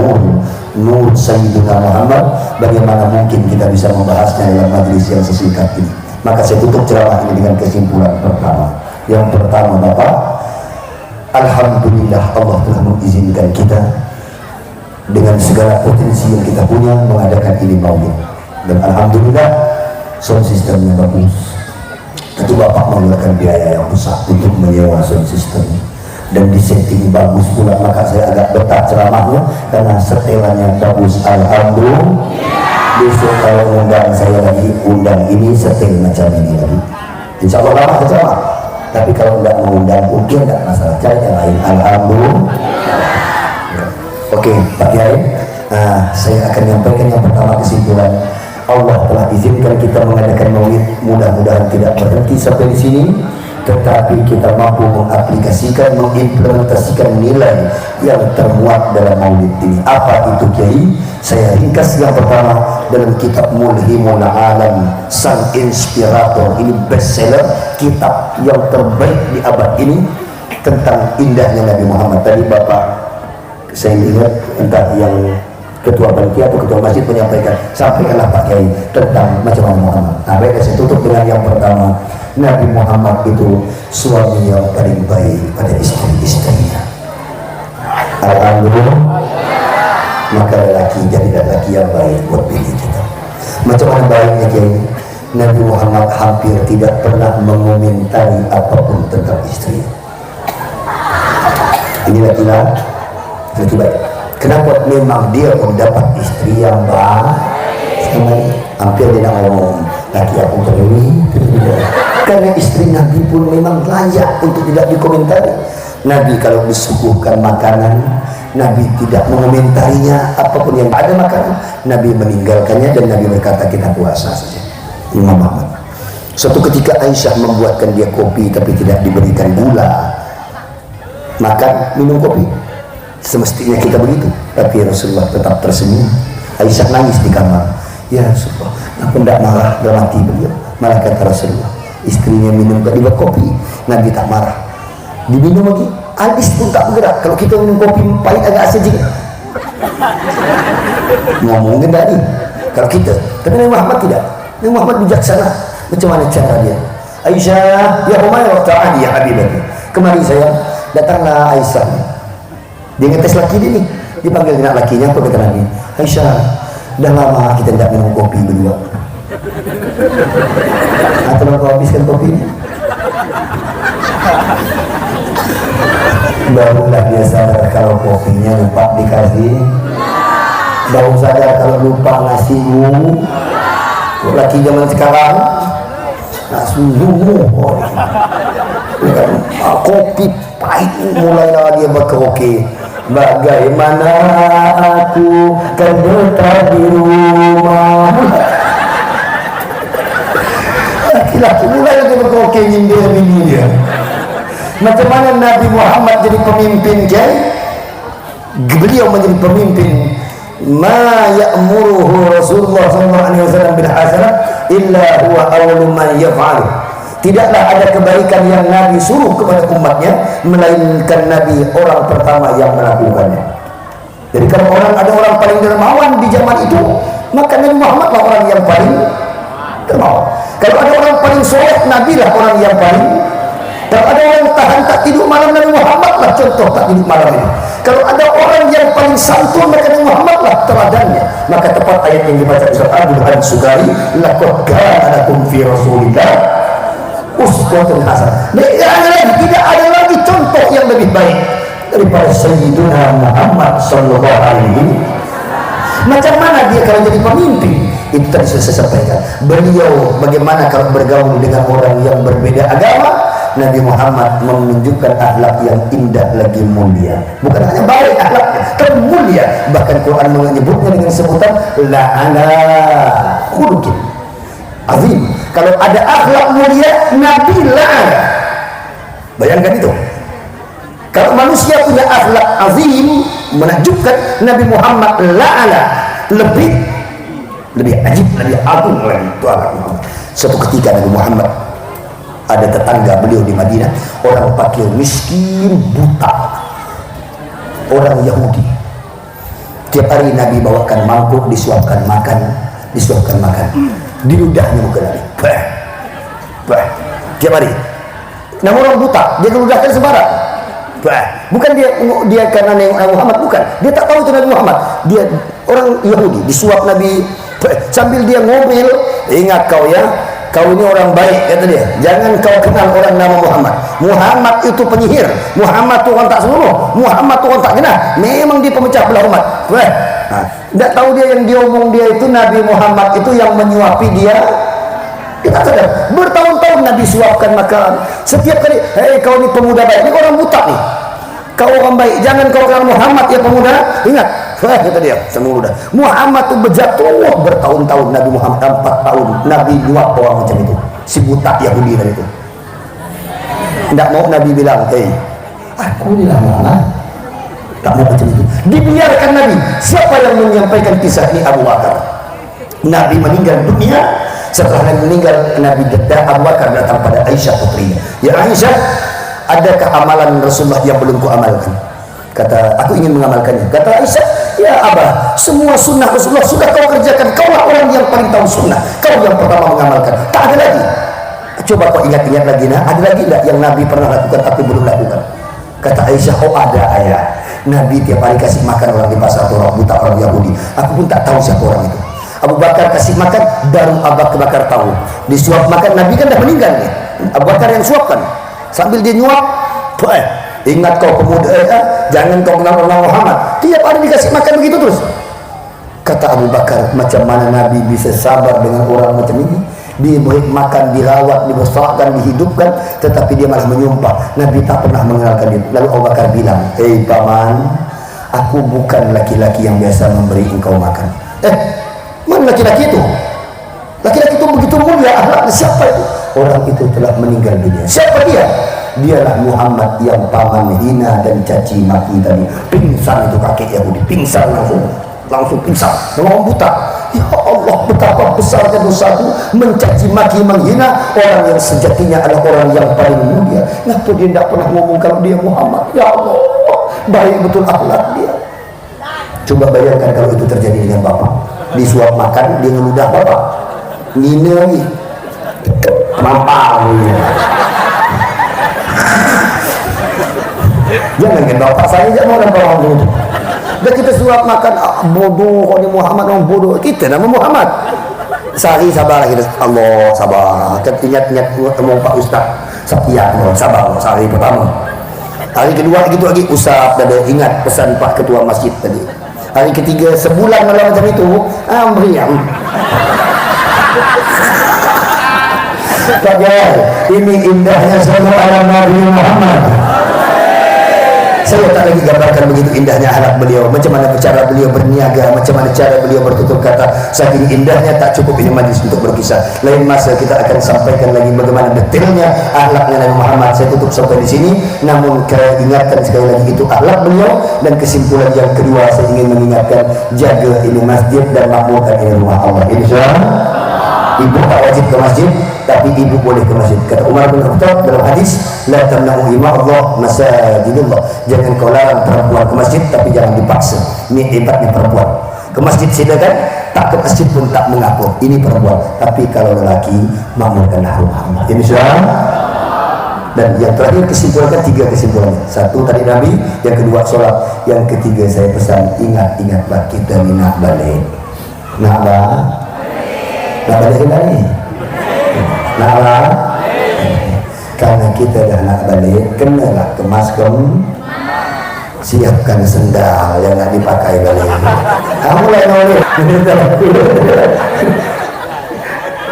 nur Sayyidina Muhammad, bagaimana mungkin kita bisa membahasnya dalam majelis yang sesingkat ini? Maka saya tutup ceramah ini dengan kesimpulan pertama. Yang pertama, Bapak, alhamdulillah Allah telah mengizinkan kita dengan segala potensi yang kita punya mengadakan ini maulid. Dan alhamdulillah sound systemnya bagus. Tentu Bapak mengeluarkan biaya yang besar untuk menyewa sound system dan disetting bagus pula, maka saya agak betah ceramahnya karena setelannya bagus. Alhamdulillah. Besok kalau undang saya lagi, undang ini setel macam ini lagi, insya Allah lama ceramah. Tapi kalau tidak mengundang mungkin tidak masalah, cari yang lain. Alhamdulillah. Oke Pak Kiai, saya akan menyampaikan yang pertama kesimpulan. Allah telah izinkan kita mengadakan maulid, mudah-mudahan tidak berhenti sampai di sini, tetapi kita mampu mengaplikasikan, mengimplementasikan nilai yang termuat dalam maulid ini. Apa itu Kiai? Saya ringkas yang pertama dalam kitab Mulhimul Alam, sang inspirator. Ini bestseller, kitab yang terbaik di abad ini tentang indahnya Nabi Muhammad. Tadi Bapak, saya ingat entah yang ketua panitia atau ketua masjid menyampaikan, sampaikanlah Pak Kiai tentang macam mana Muhammad. Nah, baik, saya tutup dengan yang pertama. Nabi Muhammad itu suami yang paling baik pada istri-istrinya. Alhamdulillah. Maka lelaki jadi lelaki yang baik buat diri kita. Macam mana baiknya Kiai? Nabi Muhammad hampir tidak pernah mengomentari apapun tentang istri. Ini laki-laki baik. Kenapa? Memang dia mendapat istri yang baik. Hampir dia ngomong laki aku terlalu. Karena istri Nabi pun memang layak untuk tidak dikomentari. Nabi kalau disuguhkan makanan, Nabi tidak mengomentarinya. Apapun yang ada makanan, Nabi meninggalkannya dan Nabi berkata kita puasa saja. Imam Muhammad. Suatu ketika Aisyah membuatkan dia kopi tapi tidak diberikan gula. makan, minum kopi. Semestinya kita begitu, tapi Rasulullah tetap tersenyum. Aisyah nangis di kamar. Ya Rasulullah, aku tidak marah dalam hati beliau. Malah kata Rasulullah, istrinya minum tadi kopi, Nabi tak marah. Diminum lagi, alis pun tak bergerak. Kalau kita minum kopi pahit agak asijik, ngomong gendani. Kalau kita, tapi Nabi Muhammad tidak. Nabi Muhammad bijaksana. Macam mana cara dia? Aisyah, ya Umayyah, ta'ali ya Habibati. Kemari saya, datanglah Aisyah. Dia ngetes laki dia nih. Dipanggil anak lakinya, apa kata Nabi? Aisyah, dah lama kita tidak minum kopi berdua. Atau kau habiskan kopinya? Barulah dia sadar kalau kopinya lupa dikasih. Baru sadar kalau lupa nasimu. Laki zaman sekarang nasimu. Kopi pahit, mulailah dia berkeroke. Bagaimana aku kan betah di rumah. Laki-laki mulai dia berkeroke, nyindir bini dia. Macam mana Nabi Muhammad jadi pemimpin kan? Beliau menjadi pemimpin. Ma ya'muruhu Rasulullah sallallahu alaihi wasallam bil hasanah illa huwa awwalu man yaf'alu. Tidaklah ada kebaikan yang Nabi suruh kepada umatnya melainkan Nabi orang pertama yang melakukannya. Jadi kalau ada orang paling dermawan di zaman itu, maka Nabi Muhammad lah orang yang paling dermawan. Kalau ada orang paling soleh, Nabi lah orang yang paling. Kalau ada orang tahan tak tidur malam, Nabi Muhammad lah contoh tak tidur malam ini. Kalau ada orang yang paling santun, maka Nabi Muhammad lah teladannya. Maka tepat ayat yang dibaca Ustaz Abdul Hadi Sugari, laqad kana lakum fi Rasulillah uswatun hasanah. Tidak ada lagi contoh yang lebih baik daripada Sayyidina Muhammad sallallahu alaihi wasallam. Macam mana dia kalau jadi pemimpin? Itu tadi saya sampaikan. Beliau bagaimana kalau bergaul dengan orang yang berbeda agama? Nabi Muhammad menunjukkan akhlak yang indah lagi mulia. Bukan hanya baik akhlaknya, tapi mulia. Bahkan Quran menyebutnya dengan sebutan la'ala khuluqin azim. Kalau ada akhlak mulia, Nabi la'ala. Bayangkan itu. Kalau manusia punya akhlak azim, menakjubkan, Nabi Muhammad la'ala, lebih ajib, lebih agung lagi itu akhlak Muhammad. Suatu ketika Nabi Muhammad ada tetangga beliau di Madinah, orang fakir miskin buta, orang Yahudi. Tiap hari Nabi bawakan mangkuk, disuapkan makan, di ludahnya bukan Nabi. Tiap hari. Namun orang buta, dia keludahkan sembarang. Bukan dia karena Nabi Muhammad, bukan. Dia tak tahu itu Nabi Muhammad. Dia orang Yahudi, disuap Nabi sambil dia ngomel. Ingat kau ya, kau ini orang baik, kata dia. Jangan kau kenal orang nama Muhammad. Muhammad itu penyihir. Muhammad itu orang tak senonoh. Muhammad itu orang tak genah. Memang dia pemecah belah umat. Tidak tahu dia yang diomong dia itu Nabi Muhammad itu yang menyuapi dia. Kita sadar. Bertahun-tahun Nabi suapkan makan. Setiap kali, hei kau ini pemuda baik. Ini orang buta nih. Kau orang baik. Jangan kau kenal Muhammad ya pemuda. Ingat. Kata dia, semudah. Muhammad itu berjatuh bertahun-tahun. Nabi Muhammad 4 tahun. Nabi nyuap orang macam itu. Si buta Yahudi tadi itu. Tidak mau Nabi bilang, hei, aku bilang mana? Tak mau macam itu. Dibiarkan Nabi. Siapa yang menyampaikan kisah ini? Abu Bakar. Nabi meninggal dunia. Setelah Nabi meninggal, Nabi Abu Bakar datang pada Aisyah putrinya. Ya Aisyah, adakah amalan Rasulullah yang belum ku amalkan? Kata, aku ingin mengamalkannya. Kata Aisyah, ya Abah, semua sunnah Rasulullah sudah kau kerjakan. Kaulah orang yang paling tahu sunnah. Kau yang pertama mengamalkan. Tak ada lagi. Coba kau ingat-ingat lagi, nah, ada lagi tidak yang Nabi pernah lakukan tapi belum lakukan? Kata Aisyah, oh ada ayah. Nabi tiap hari kasih makan orang di pasar, orang buta, orang Yahudi. Aku pun tak tahu siapa orang itu. Abu Bakar kasih makan, baru Abu Bakar tahu. Disuap makan, Nabi kan dah meninggal nih. Abu Bakar yang suapkan. Sambil dia nyuap, ingat kau pemuda, jangan kau kenal orang Muhammad. Tiap hari dikasih makan begitu terus. Kata Abu Bakar, macam mana Nabi bisa sabar dengan orang macam ini? Diberi makan, dirawat, dibesarkan, dihidupkan, tetapi dia malah menyumpah. Nabi tak pernah mengenalkan dia. Lalu Abu Bakar bilang, hei paman, aku bukan laki-laki yang biasa memberi engkau makan. Mana laki-laki itu? Laki-laki itu begitu mulia akhlaknya. Siapa itu? Orang itu telah meninggal dunia. Siapa dia? dialah Muhammad yang paman hina dan caci maki tadi. Pingsan itu kakek Yahudi, pingsan langsung pingsan, memang buta. Ya Allah, betapa besarnya dosaku mencaci maki, menghina orang yang sejatinya adalah orang yang paling mulia. Kenapa dia tidak pernah ngomong kalau dia Muhammad? Ya Allah, baik betul akhlak dia. Coba bayangkan kalau itu terjadi dengan bapak, disuap makan dia ngeludah bapak, ngine lagi, mampang. Jangan kan bapak saya jangan orang bawang dulu. Dan kita suap makan bodoh, kok ni Muhammad orang bodoh. Kita nama Muhammad. Sehari sabar kita, Allah sabar. Kita ingat-ingat ngomong Pak Ustaz Setia, sabar sehari pertama. Hari kedua gitu lagi usap dan ingat pesan Pak Ketua Masjid tadi. Hari ketiga sebulan malam macam itu, meriam. Kajian, ini indahnya sama alam Nabi Muhammad. Saya tak lagi gambarkan begitu indahnya akhlak beliau, macam mana cara beliau berniaga, macam mana cara beliau bertutur kata. Saking indahnya tak cukup ini majlis untuk berkisah. Lain masa kita akan sampaikan lagi bagaimana detailnya akhlaknya Nabi Muhammad. Saya tutup sampai di sini. Namun saya ingatkan sekali lagi itu akhlak beliau. Dan kesimpulan yang kedua saya ingin mengingatkan, jaga ini masjid dan makmurkan ini rumah Allah. Insyaallah. Ibu tak wajib ke masjid, tapi ibu boleh ke masjid. Kata Umar bin Khattab dalam hadis, la tamna'u ima Allah masajidullah. Jangan kau larang perempuan ke masjid, tapi jangan dipaksa. Ini hebatnya perempuan. Ke masjid silakan, tak ke masjid pun tak mengapa. Ini perempuan. Tapi kalau lelaki, makmurkanlah rumah Allah. Insyaallah. Dan yang terakhir kesimpulannya, tiga kesimpulannya. Satu tadi Nabi, yang kedua sholat, yang ketiga saya pesan, ingat-ingatlah kita ni nak balik. Nak balik kembali. Nak karena kita dah nak balik, kenalah kemaskan, siapkan sendal yang nak dipakai balik. Kamu lain oleh.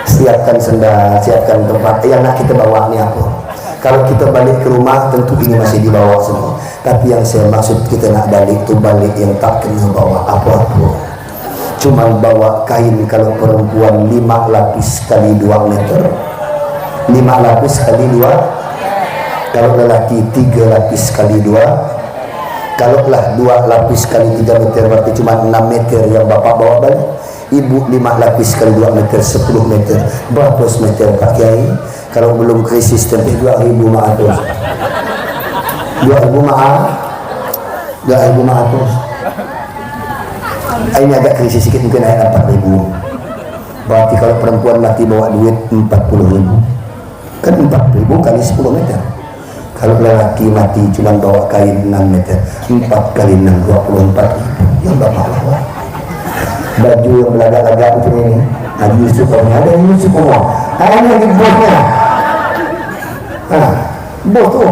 Siapkan sendal, siapkan tempat yang nak kita bawa ni apa. Kalau kita balik ke rumah, tentu ini masih dibawa semua. Tapi yang saya maksud kita nak balik tu balik yang tak kena bawa apa-apa. Cuma bawa kain kalau perempuan 5 lapis kali 2 meter, 5 lapis kali 2. Kalau lelaki 3 lapis kali 2. Kalaulah 2 lapis kali 3 meter berarti cuma 6 meter yang bapak bawa balik. Ibu 5 lapis kali 2 meter 10 meter. Berapa meter Pak Kiai? Kalau belum krisis sampai 2.000 maatus. 2.000 maatus. Ini agak krisis sedikit, mungkin naik 4.000. Berarti kalau perempuan mati bawa duit 40.000, kan 4.000 kali 10 meter. Kalau lelaki mati cuma bawa kain 6 meter, 4 kali 6 24.000. Yang bapak bawa baju yang belagak-lagak macam ini, ada Yusufnya, ada Yusuf semua. Ini lagi bosnya. Bos tu.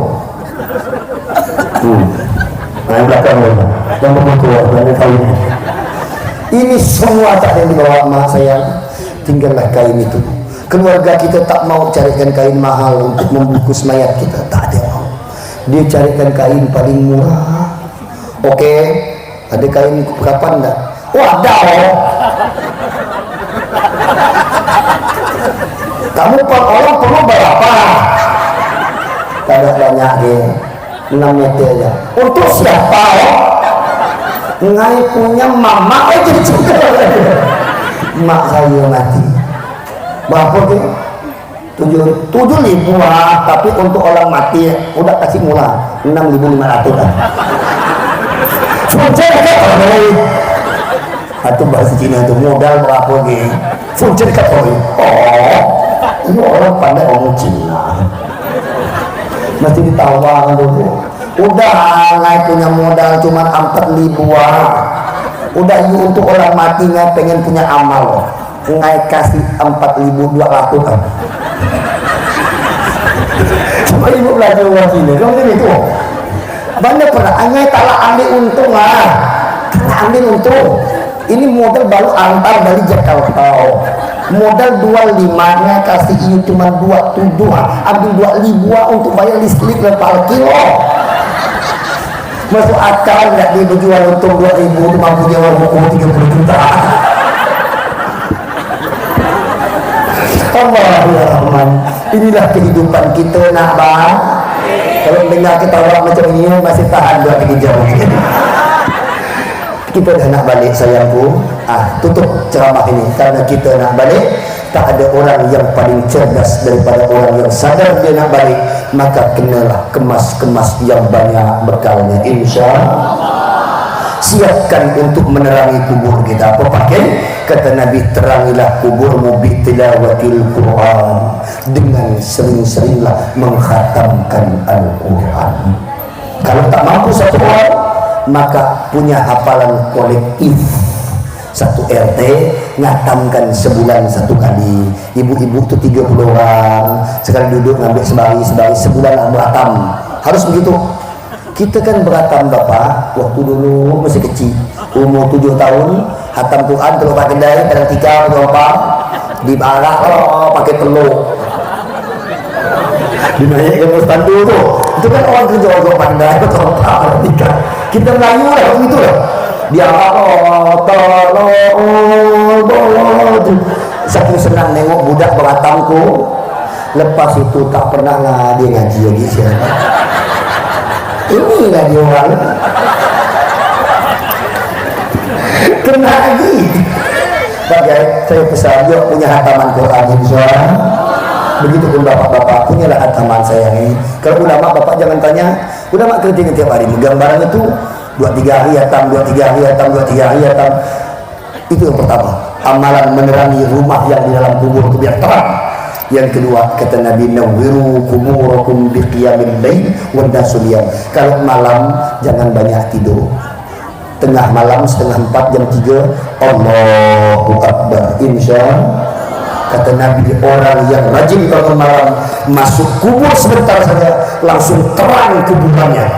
Yang belakang mereka, yang bermutu, yang kain. Ini semua tak ada yang dibawa mak saya. Tinggallah kain itu. Keluarga kita tak mau carikan kain mahal untuk membungkus mayat kita, tak ada mau. Dia carikan kain paling murah. Oke, ada kain kapan enggak? Wadah. Kamu orang perlu berapa? Tidak banyak dia, 6 meter aja. Untuk siapa? Ngai punya mama aja juga. Mak saya mati. Berapa dia? 7.000 lah. Tapi untuk orang mati udah kasih mula 6.500 lah. Funcen kata atau bahasa Cina itu modal berapa dia? Funcen kata ini orang pandai ngomong Cina. Mesti ditawar dulu. Udah ngai punya modal cuma 4.000 udah you untuk orang mati ngai pengen punya amal ngai kasih 4.200 cuma ibu belajar orang sini kamu macam itu banyak pernah ngai tak ambil untung tak ambil untung. Ini modal baru antar dari Jakarta, modal 25 nya kasih you cuma 27 ambil 2.000 untuk bayar listrik dan parkir. Masuk akal nggak dia berjual untung 2.000 itu mampu jawab hukum 30 juta. Allahumma Rahman. Inilah kehidupan kita nak bang. Kalau dengar ketawa macam ini masih tahan 2-3 jam. Kita dah nak balik sayangku. Tutup ceramah ini karena kita nak balik. Tak ada orang yang paling cerdas daripada orang yang sadar dia nak balik, maka kenalah kemas-kemas yang banyak bekalnya, insya-Allah. Siapkan untuk menerangi kubur kita. Apa pakai? Kata Nabi, terangilah kuburmu bitilawatil Quran, dengan sering-seringlah mengkhatamkan Al-Quran. Kalau tak mampu satu orang, maka punya hafalan kolektif. Satu RT ngatamkan sebulan 1 kali. Ibu-ibu tu 30 orang sekali duduk ngambil sebari sebulan beratam. Harus begitu. Kita kan beratam Bapak waktu dulu masih kecil, umur 7 tahun, hatam Quran terus pakai kedai kadang 3 berapa di barak pakai telur. Dinaikkan standu tu. Itu kan orang kerja orang pandai betul apa kita Melayu lah begitu lah. Dia saking senang nengok budak beratamku. Lepas itu tak pernah lah dia ngaji lagi siapa. Inilah dia orang kena lagi. Bagai saya pesan yuk punya hataman Quran insya-Allah. Begitupun bapak-bapak punyalah hataman saya ini. Kalau ulama bapak jangan tanya, ulama kerja tiap hari menggambaran itu 2-3 hari hatam, 2-3 hari hatam, 2-3 hari hatam. Itu yang pertama, amalan menerangi rumah yang di dalam kubur itu biar terang. Yang kedua, kata Nabi, nawwiru kuburakum biqiyamil lail wan nasul yam. Kalau malam jangan banyak tidur. Tengah malam 3:30 jam 3 Allahu Akbar, insyaallah. Kata Nabi, orang yang rajin bangun malam masuk kubur sebentar saja langsung terang kuburannya.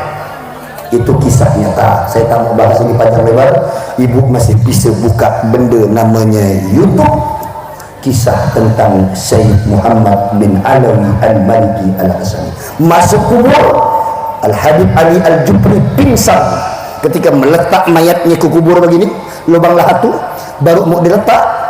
Itu kisah nyata. Saya tak mau bahas ini panjang lebar. Ibu masih bisa buka benda namanya YouTube, kisah tentang Sayyid Muhammad bin Alawi Al-Maliki Al-Hasani. Masuk kubur, Al-Habib Ali Al-Jupri pingsan ketika meletak mayatnya ke kubur begini, lubang lahat tu baru mau diletak.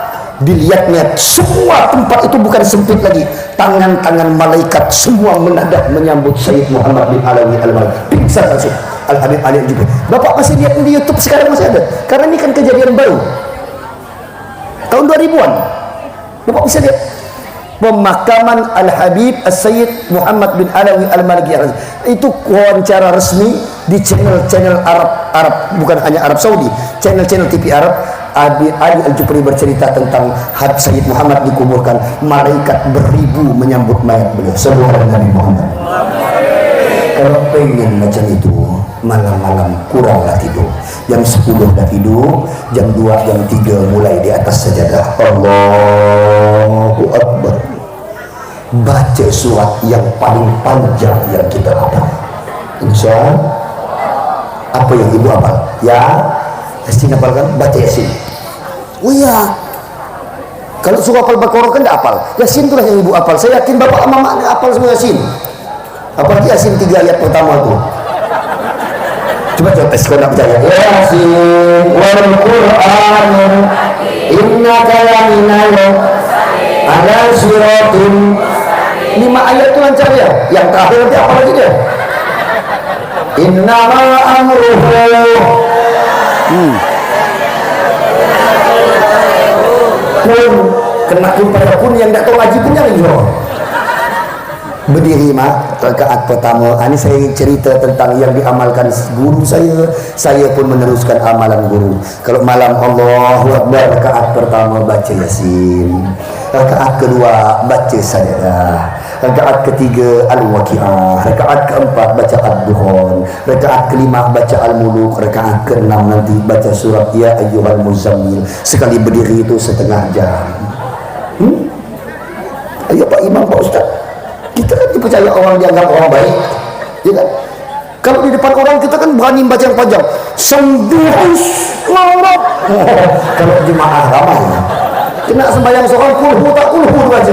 Dilihatnya semua tempat itu bukan sempit lagi, tangan-tangan malaikat semua menadah menyambut Sayyid Muhammad bin Alawi Al-Maliki. Pingsan langsung Al-Habib Ali Al-Jupri. Bapak masih lihat di YouTube sekarang masih ada, karena ini kan kejadian baru tahun 2000-an. Bapak bisa lihat pemakaman Al-Habib As-Sayyid Muhammad bin Alawi Al-Maliki Al-Hasani. Itu wawancara resmi di channel-channel Arab, bukan hanya Arab Saudi, channel-channel TV Arab. Ali Al-Jupri bercerita tentang Sayyid Muhammad dikuburkan, malaikat beribu menyambut mayat beliau. Sallallahu Nabi Muhammad. Kalau pengen macam itu, malam-malam kuranglah tidur. Jam 10 dah tidur, jam 2, jam 3 mulai di atas sajadah. Allahu Akbar. Baca surat yang paling panjang yang kita hafal. Insyaallah. Apa yang ibu hafal? Ya, Yasin hafalkan, baca Yasin. Oh iya, kalau surah Al-Baqarah kan tak hafal, Yasin itulah yang ibu hafal. Saya yakin bapak sama mak hafal semua Yasin. Apalagi Yasin 3 ayat pertama tu. Coba tes kalau nak percaya. Yasin wal Qur'an innaka laminal ala siratin. 5 ayat tu lancar ya. Yang terakhir nanti apa lagi dia? Innama amruhu pun kena pada pun yang tak tahu ngaji pun jangan jawab. Berdiri mak rakaat pertama. Ini saya cerita tentang yang diamalkan guru saya pun meneruskan amalan guru. Kalau malam Allahu Akbar, rakaat pertama baca Yasin, rakaat kedua baca Sajadah, rakaat ketiga Al-Waqi'ah, rakaat keempat baca Ad-Dukhan, rakaat kelima baca Al-Muluk, rakaat keenam nanti baca surat Ya Ayyuhal Muzammil. Sekali berdiri itu setengah jam. Ayo Pak Imam, Pak Ustaz, kita kan dipercaya orang dianggap orang baik, ya kan? Kalau di depan orang kita kan berani baca yang panjang. Sembuh lorok. Kalau jemaah ramai, kena sembahyang seorang kulhu tak kulhu aja.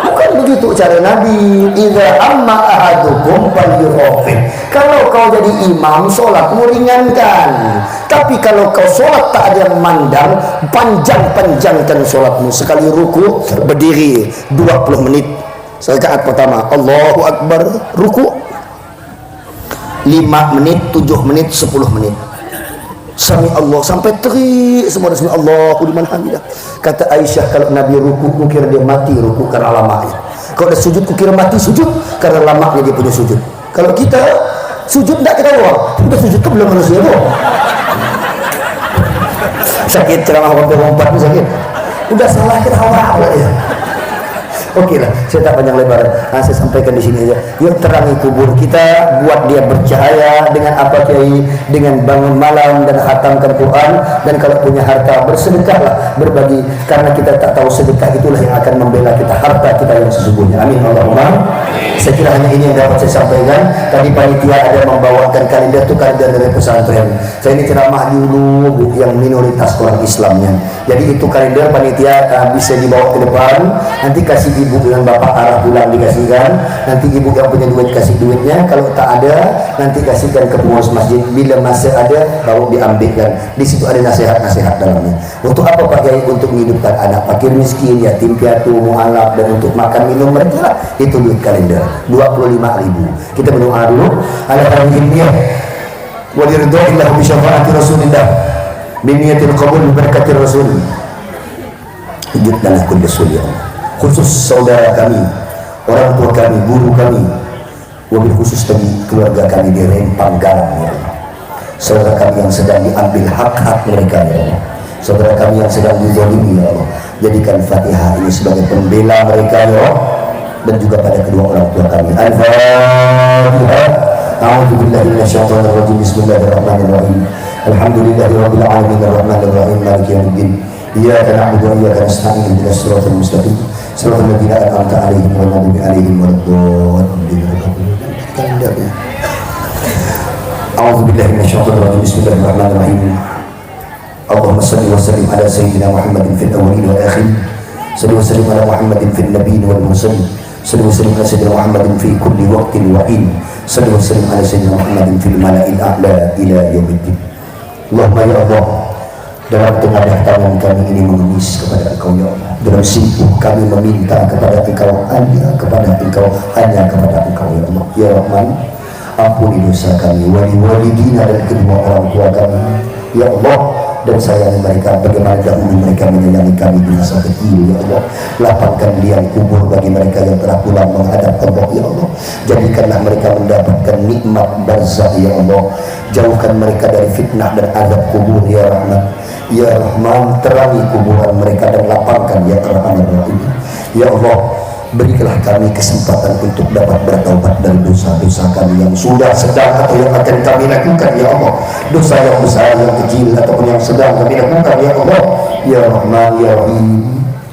Bukan begitu cara Nabi. Idza amma ahadukum falyurafih. Kalau kau jadi imam solat meringankan. Tapi kalau kau solat tak ada yang mandang, panjang-panjangkan solatmu. Sekali ruku berdiri 20 menit. Rakaat pertama Allahu Akbar, ruku 5 menit, 7 menit, 10 menit. Sami Allah sampai terik semua Sami Allahu liman hamidah. Kata Aisyah, kalau Nabi ruku kukira dia mati ruku karena lamanya. Kalau dia sujud kukira mati sujud karena lamanya dia punya sujud. Kalau kita sujud tidak kita wah, udah sujud ke belum manusia tuh. Sakit ceramah lompat sakit. Udah salah kita awal ya. Oke lah, saya tak panjang lebar. Saya sampaikan di sini aja. Yuk terangi kubur kita, buat dia bercahaya dengan apa Kiai, dengan bangun malam dan khatamkan Quran, dan kalau punya harta bersedekahlah, berbagi, karena kita tak tahu sedekah itulah yang akan membela kita, harta kita yang sesungguhnya. Amin Allahumma. Saya kira hanya ini yang dapat saya sampaikan. Tadi panitia ada membawakan kalender itu kalender dari pesantren. Saya ini ceramah dulu yang minoritas orang Islamnya. Jadi itu kalender panitia bisa dibawa ke depan. Nanti kasih ibu dengan bapak arah pulang dikasihkan. Nanti ibu yang punya duit kasih duitnya. Kalau tak ada nanti kasihkan ke pengurus masjid. Bila masih ada baru diambilkan. Di situ ada nasihat-nasihat dalamnya. Untuk apa Pak Kiai? Untuk menghidupkan anak fakir miskin, yatim piatu, mu'alaf, dan untuk makan minum mereka lah. Itu duit kalender 25.000. Kita berdoa dulu. Ala hadhihi wa liridhillah bi syafaati Rasulillah bi niyatil qabul bi barakati Rasul. Hidupkanlah kulli sulya. Khusus saudara kami, orang tua kami, guru kami, wabil khusus bagi keluarga kami di Rempang Galang ya Allah. Saudara kami yang sedang diambil hak-hak mereka ya Allah. Saudara kami yang sedang dizalimi ya Allah. Jadikan Fatihah ini sebagai pembela mereka ya Allah, dan juga pada kedua orang tua kami. Al-Fatihah. A'udzubillahi minasyaitonir rajim. Bismillahirrahmanirrahim. Alhamdulillahirabbil alamin arrahmanir rahim maliki yaumiddin. Iyyaka na'budu wa iyyaka nasta'in ihdinas siratal mustaqim. Siratal ladzina an'amta 'alaihim ghairil maghdubi 'alaihim waladdallin. Kalendernya. A'udzubillahi minasyaitonir rajim. Bismillahirrahmanirrahim. Allahumma shalli wa sallim ala sayyidina Muhammadin fil awwalin wal akhirin. Shalli wa sallim ala Muhammadin fil nabiyyin wal mursalin. Shalli wa sallim ala sayyidina Muhammadin fi kulli waqtin wa hin. Shalli wa sallim ala sayyidina Muhammadin fil mala'il a'la ila yaumiddin. Allahumma ya Allah, dalam tengadah tangan kami ini mengemis kepada Engkau ya Allah. Dalam simpuh kami meminta kepada Engkau, hanya kepada Engkau, hanya kepada Engkau ya Allah. Ya Rahman, ampuni dosa kami, wali-walidina dan kedua orang tua kami ya Allah, dan sayangi mereka bagaimana dahulu mereka menyayangi kami di masa kecil ya Allah. Lapangkan liang kubur bagi mereka yang telah pulang menghadap Allah ya Allah. Jadikanlah mereka mendapatkan nikmat barzakh ya Allah. Jauhkan mereka dari fitnah dan azab kubur ya Rahman. Ya Rahman, terangi kuburan mereka dan lapangkan ya Rahman ya Allah. Berikanlah kami kesempatan untuk dapat bertaubat dari dosa-dosa kami yang sudah, sedang, atau yang akan kami lakukan ya Allah. Dosa yang besar, yang kecil, ataupun yang sedang kami lakukan ya Allah. Ya Rahman, Ya Rahim,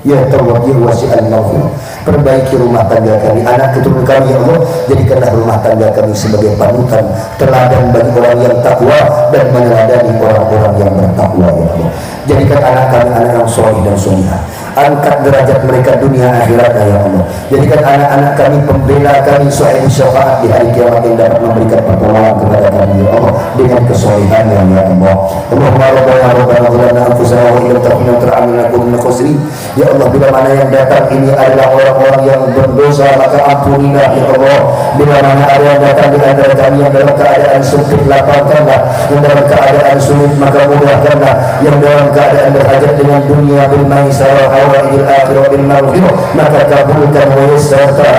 Ya Tawwab, Ya Wasi'al Maghfirah. Perbaiki rumah tangga kami, anak keturunan kami ya Allah. Jadikanlah rumah tangga kami sebagai panutan, teladan bagi orang yang takwa dan meneladani orang-orang yang bertakwa ya Allah. Jadikan anak kami anak yang soleh dan solehah. Angkat derajat mereka dunia akhirat ya Allah. Jadikan anak-anak kami pembela kami, sahib syafaat di hari kiamat yang dapat memberikan pertolongan kepada kami ya Allah dengan kesolehannya ya Allah. Allahumma rabbana zalamna anfusana wa illam taghfir lana tarhamna minal khasirin. Ya Allah, bila mana yang datang ini adalah orang-orang yang berdosa, maka ampunilah ya Allah. Bila mana ada yang datang di antara kami yang dalam keadaan sempit, lapangkanlah. Yang dalam keadaan sulit, maka mudahkanlah. Yang dalam keadaan berhajat dengan dunia bil maisarah hawaidil akhirah bil maghfirah, maka kabulkan wa yassirha,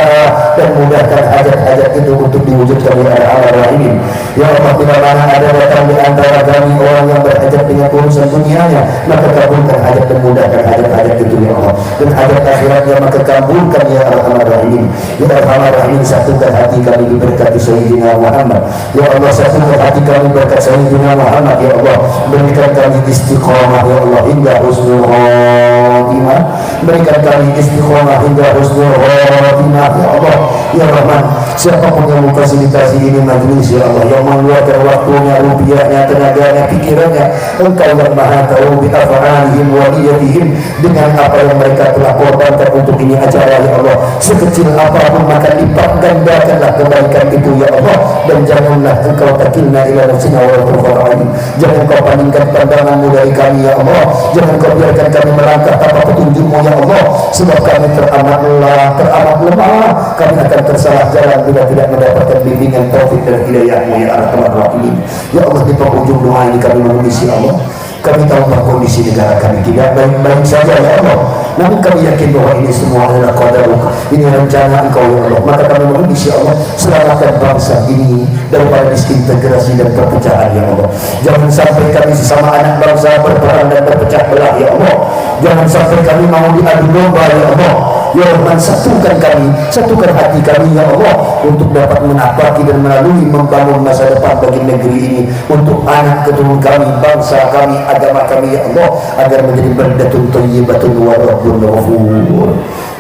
dan mudahkan hajat-hajat itu untuk diwujudkan oleh Ar-Rahman Ar-Rahim. Ya Allah, bila mana ada datang di antara kami orang yang berhajat dengan urusan dunianya, maka kabulkan hajat dan mudahkan hajat-hajat itu ya Allah. Dan hajat akhiratnya maka kabulkan ya Ar-Rahman Ar-Rahim. Ya Ar-Rahman Ar-Rahim, satukan hati kami diberkati Sayyidina Muhammad. Ya Allah, satukan hati kami berkat Sayyidina Muhammad ya Allah. Berikan kami istiqamah ya Allah hingga husnul khatimah. Berikan kami istiqamah hingga husnul khatimah ya Allah. Ya Rahman, siapapun yang memfasilitasi ini majlis ya Allah, yang mengeluarkan waktunya, rupiahnya, tenaganya, pikirannya, Engkau yang maha tahu bi af'alihim wa niyatihim, dengan apa yang mereka telah korbankan untuk ini acara ya Allah. Sekecil apapun maka lipat gandakanlah kebaikan itu ya Allah. Dan janganlah Engkau takilna ila nafsina wa turfa'in. Jangan Kau palingkan pandanganmu dari kami ya Allah. Jangan Kau biarkan kami melangkah tanpa petunjukmu ya Allah. sebab kami teramat lelah, teramat lemah. Kami akan tersalah jalan bila tidak mendapatkan bimbingan taufik dan hidayah-Mu ya Arhamar Rahimin. Ya Allah, di penghujung doa ini kami mengisi Allah. Kami tahu bahwa kondisi negara kami tidak baik-baik saja ya Allah, namun kami yakin bahwa ini semua adalah qadaruk, ini rencana Engkau ya Allah. Maka kami mengisi Allah, selamatkan bangsa ini daripada disintegrasi dan perpecahan ya Allah. Jangan sampai kami sesama anak bangsa berperang dan berpecah belah ya Allah. Jangan sampai kami mau diadu domba ya Allah. Ya Rahman, satukan kami, satukan hati kami ya Allah, untuk dapat menapaki dan melalui membangun masa depan bagi negeri ini, untuk anak keturunan kami, bangsa kami, agama kami ya Allah, agar menjadi baldatun thayyibatun wa rabbun ghafur.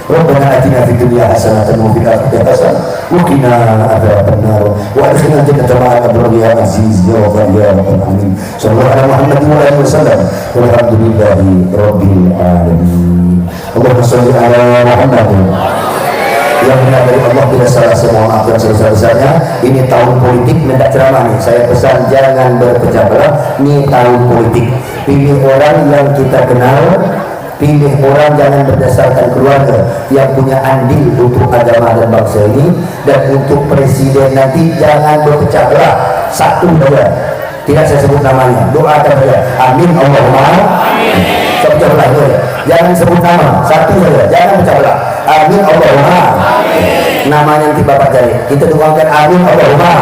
Rabbana atina fid dunya hasanatan wa fil akhirati hasanatan wa qina adzabannar wa adkhilna jannata ma'al abrar ya aziz ya ghafur ya rabbal alamin. Sallallahu ala Muhammadin wa alihi wasallam. Walhamdulillahi rabbil alamin. Allahumma shalli ala Muhammad. Yang benar dari Allah, bila salah semua maaf yang sebesar-besarnya. Ini tahun politik, mendak ceramah nih. Saya pesan jangan berpecah belah. Ini tahun politik. Pilih orang yang kita kenal, pilih orang jangan berdasarkan keluarga, yang punya andil untuk agama dan bangsa ini. Dan untuk presiden nanti jangan berpecah belah, satu saja, tidak saya sebut namanya, doakan saja, amin Allahumma amin. Pecah belah itu ya, jangan sebut nama, satu saja, jangan pecah belah, amin Allahumma amin. Namanya nanti Bapak cari, kita doakan amin Allahumma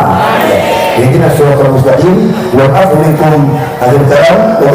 amin. Ini suratul mustaqim wa afu minkum akhir kalam wa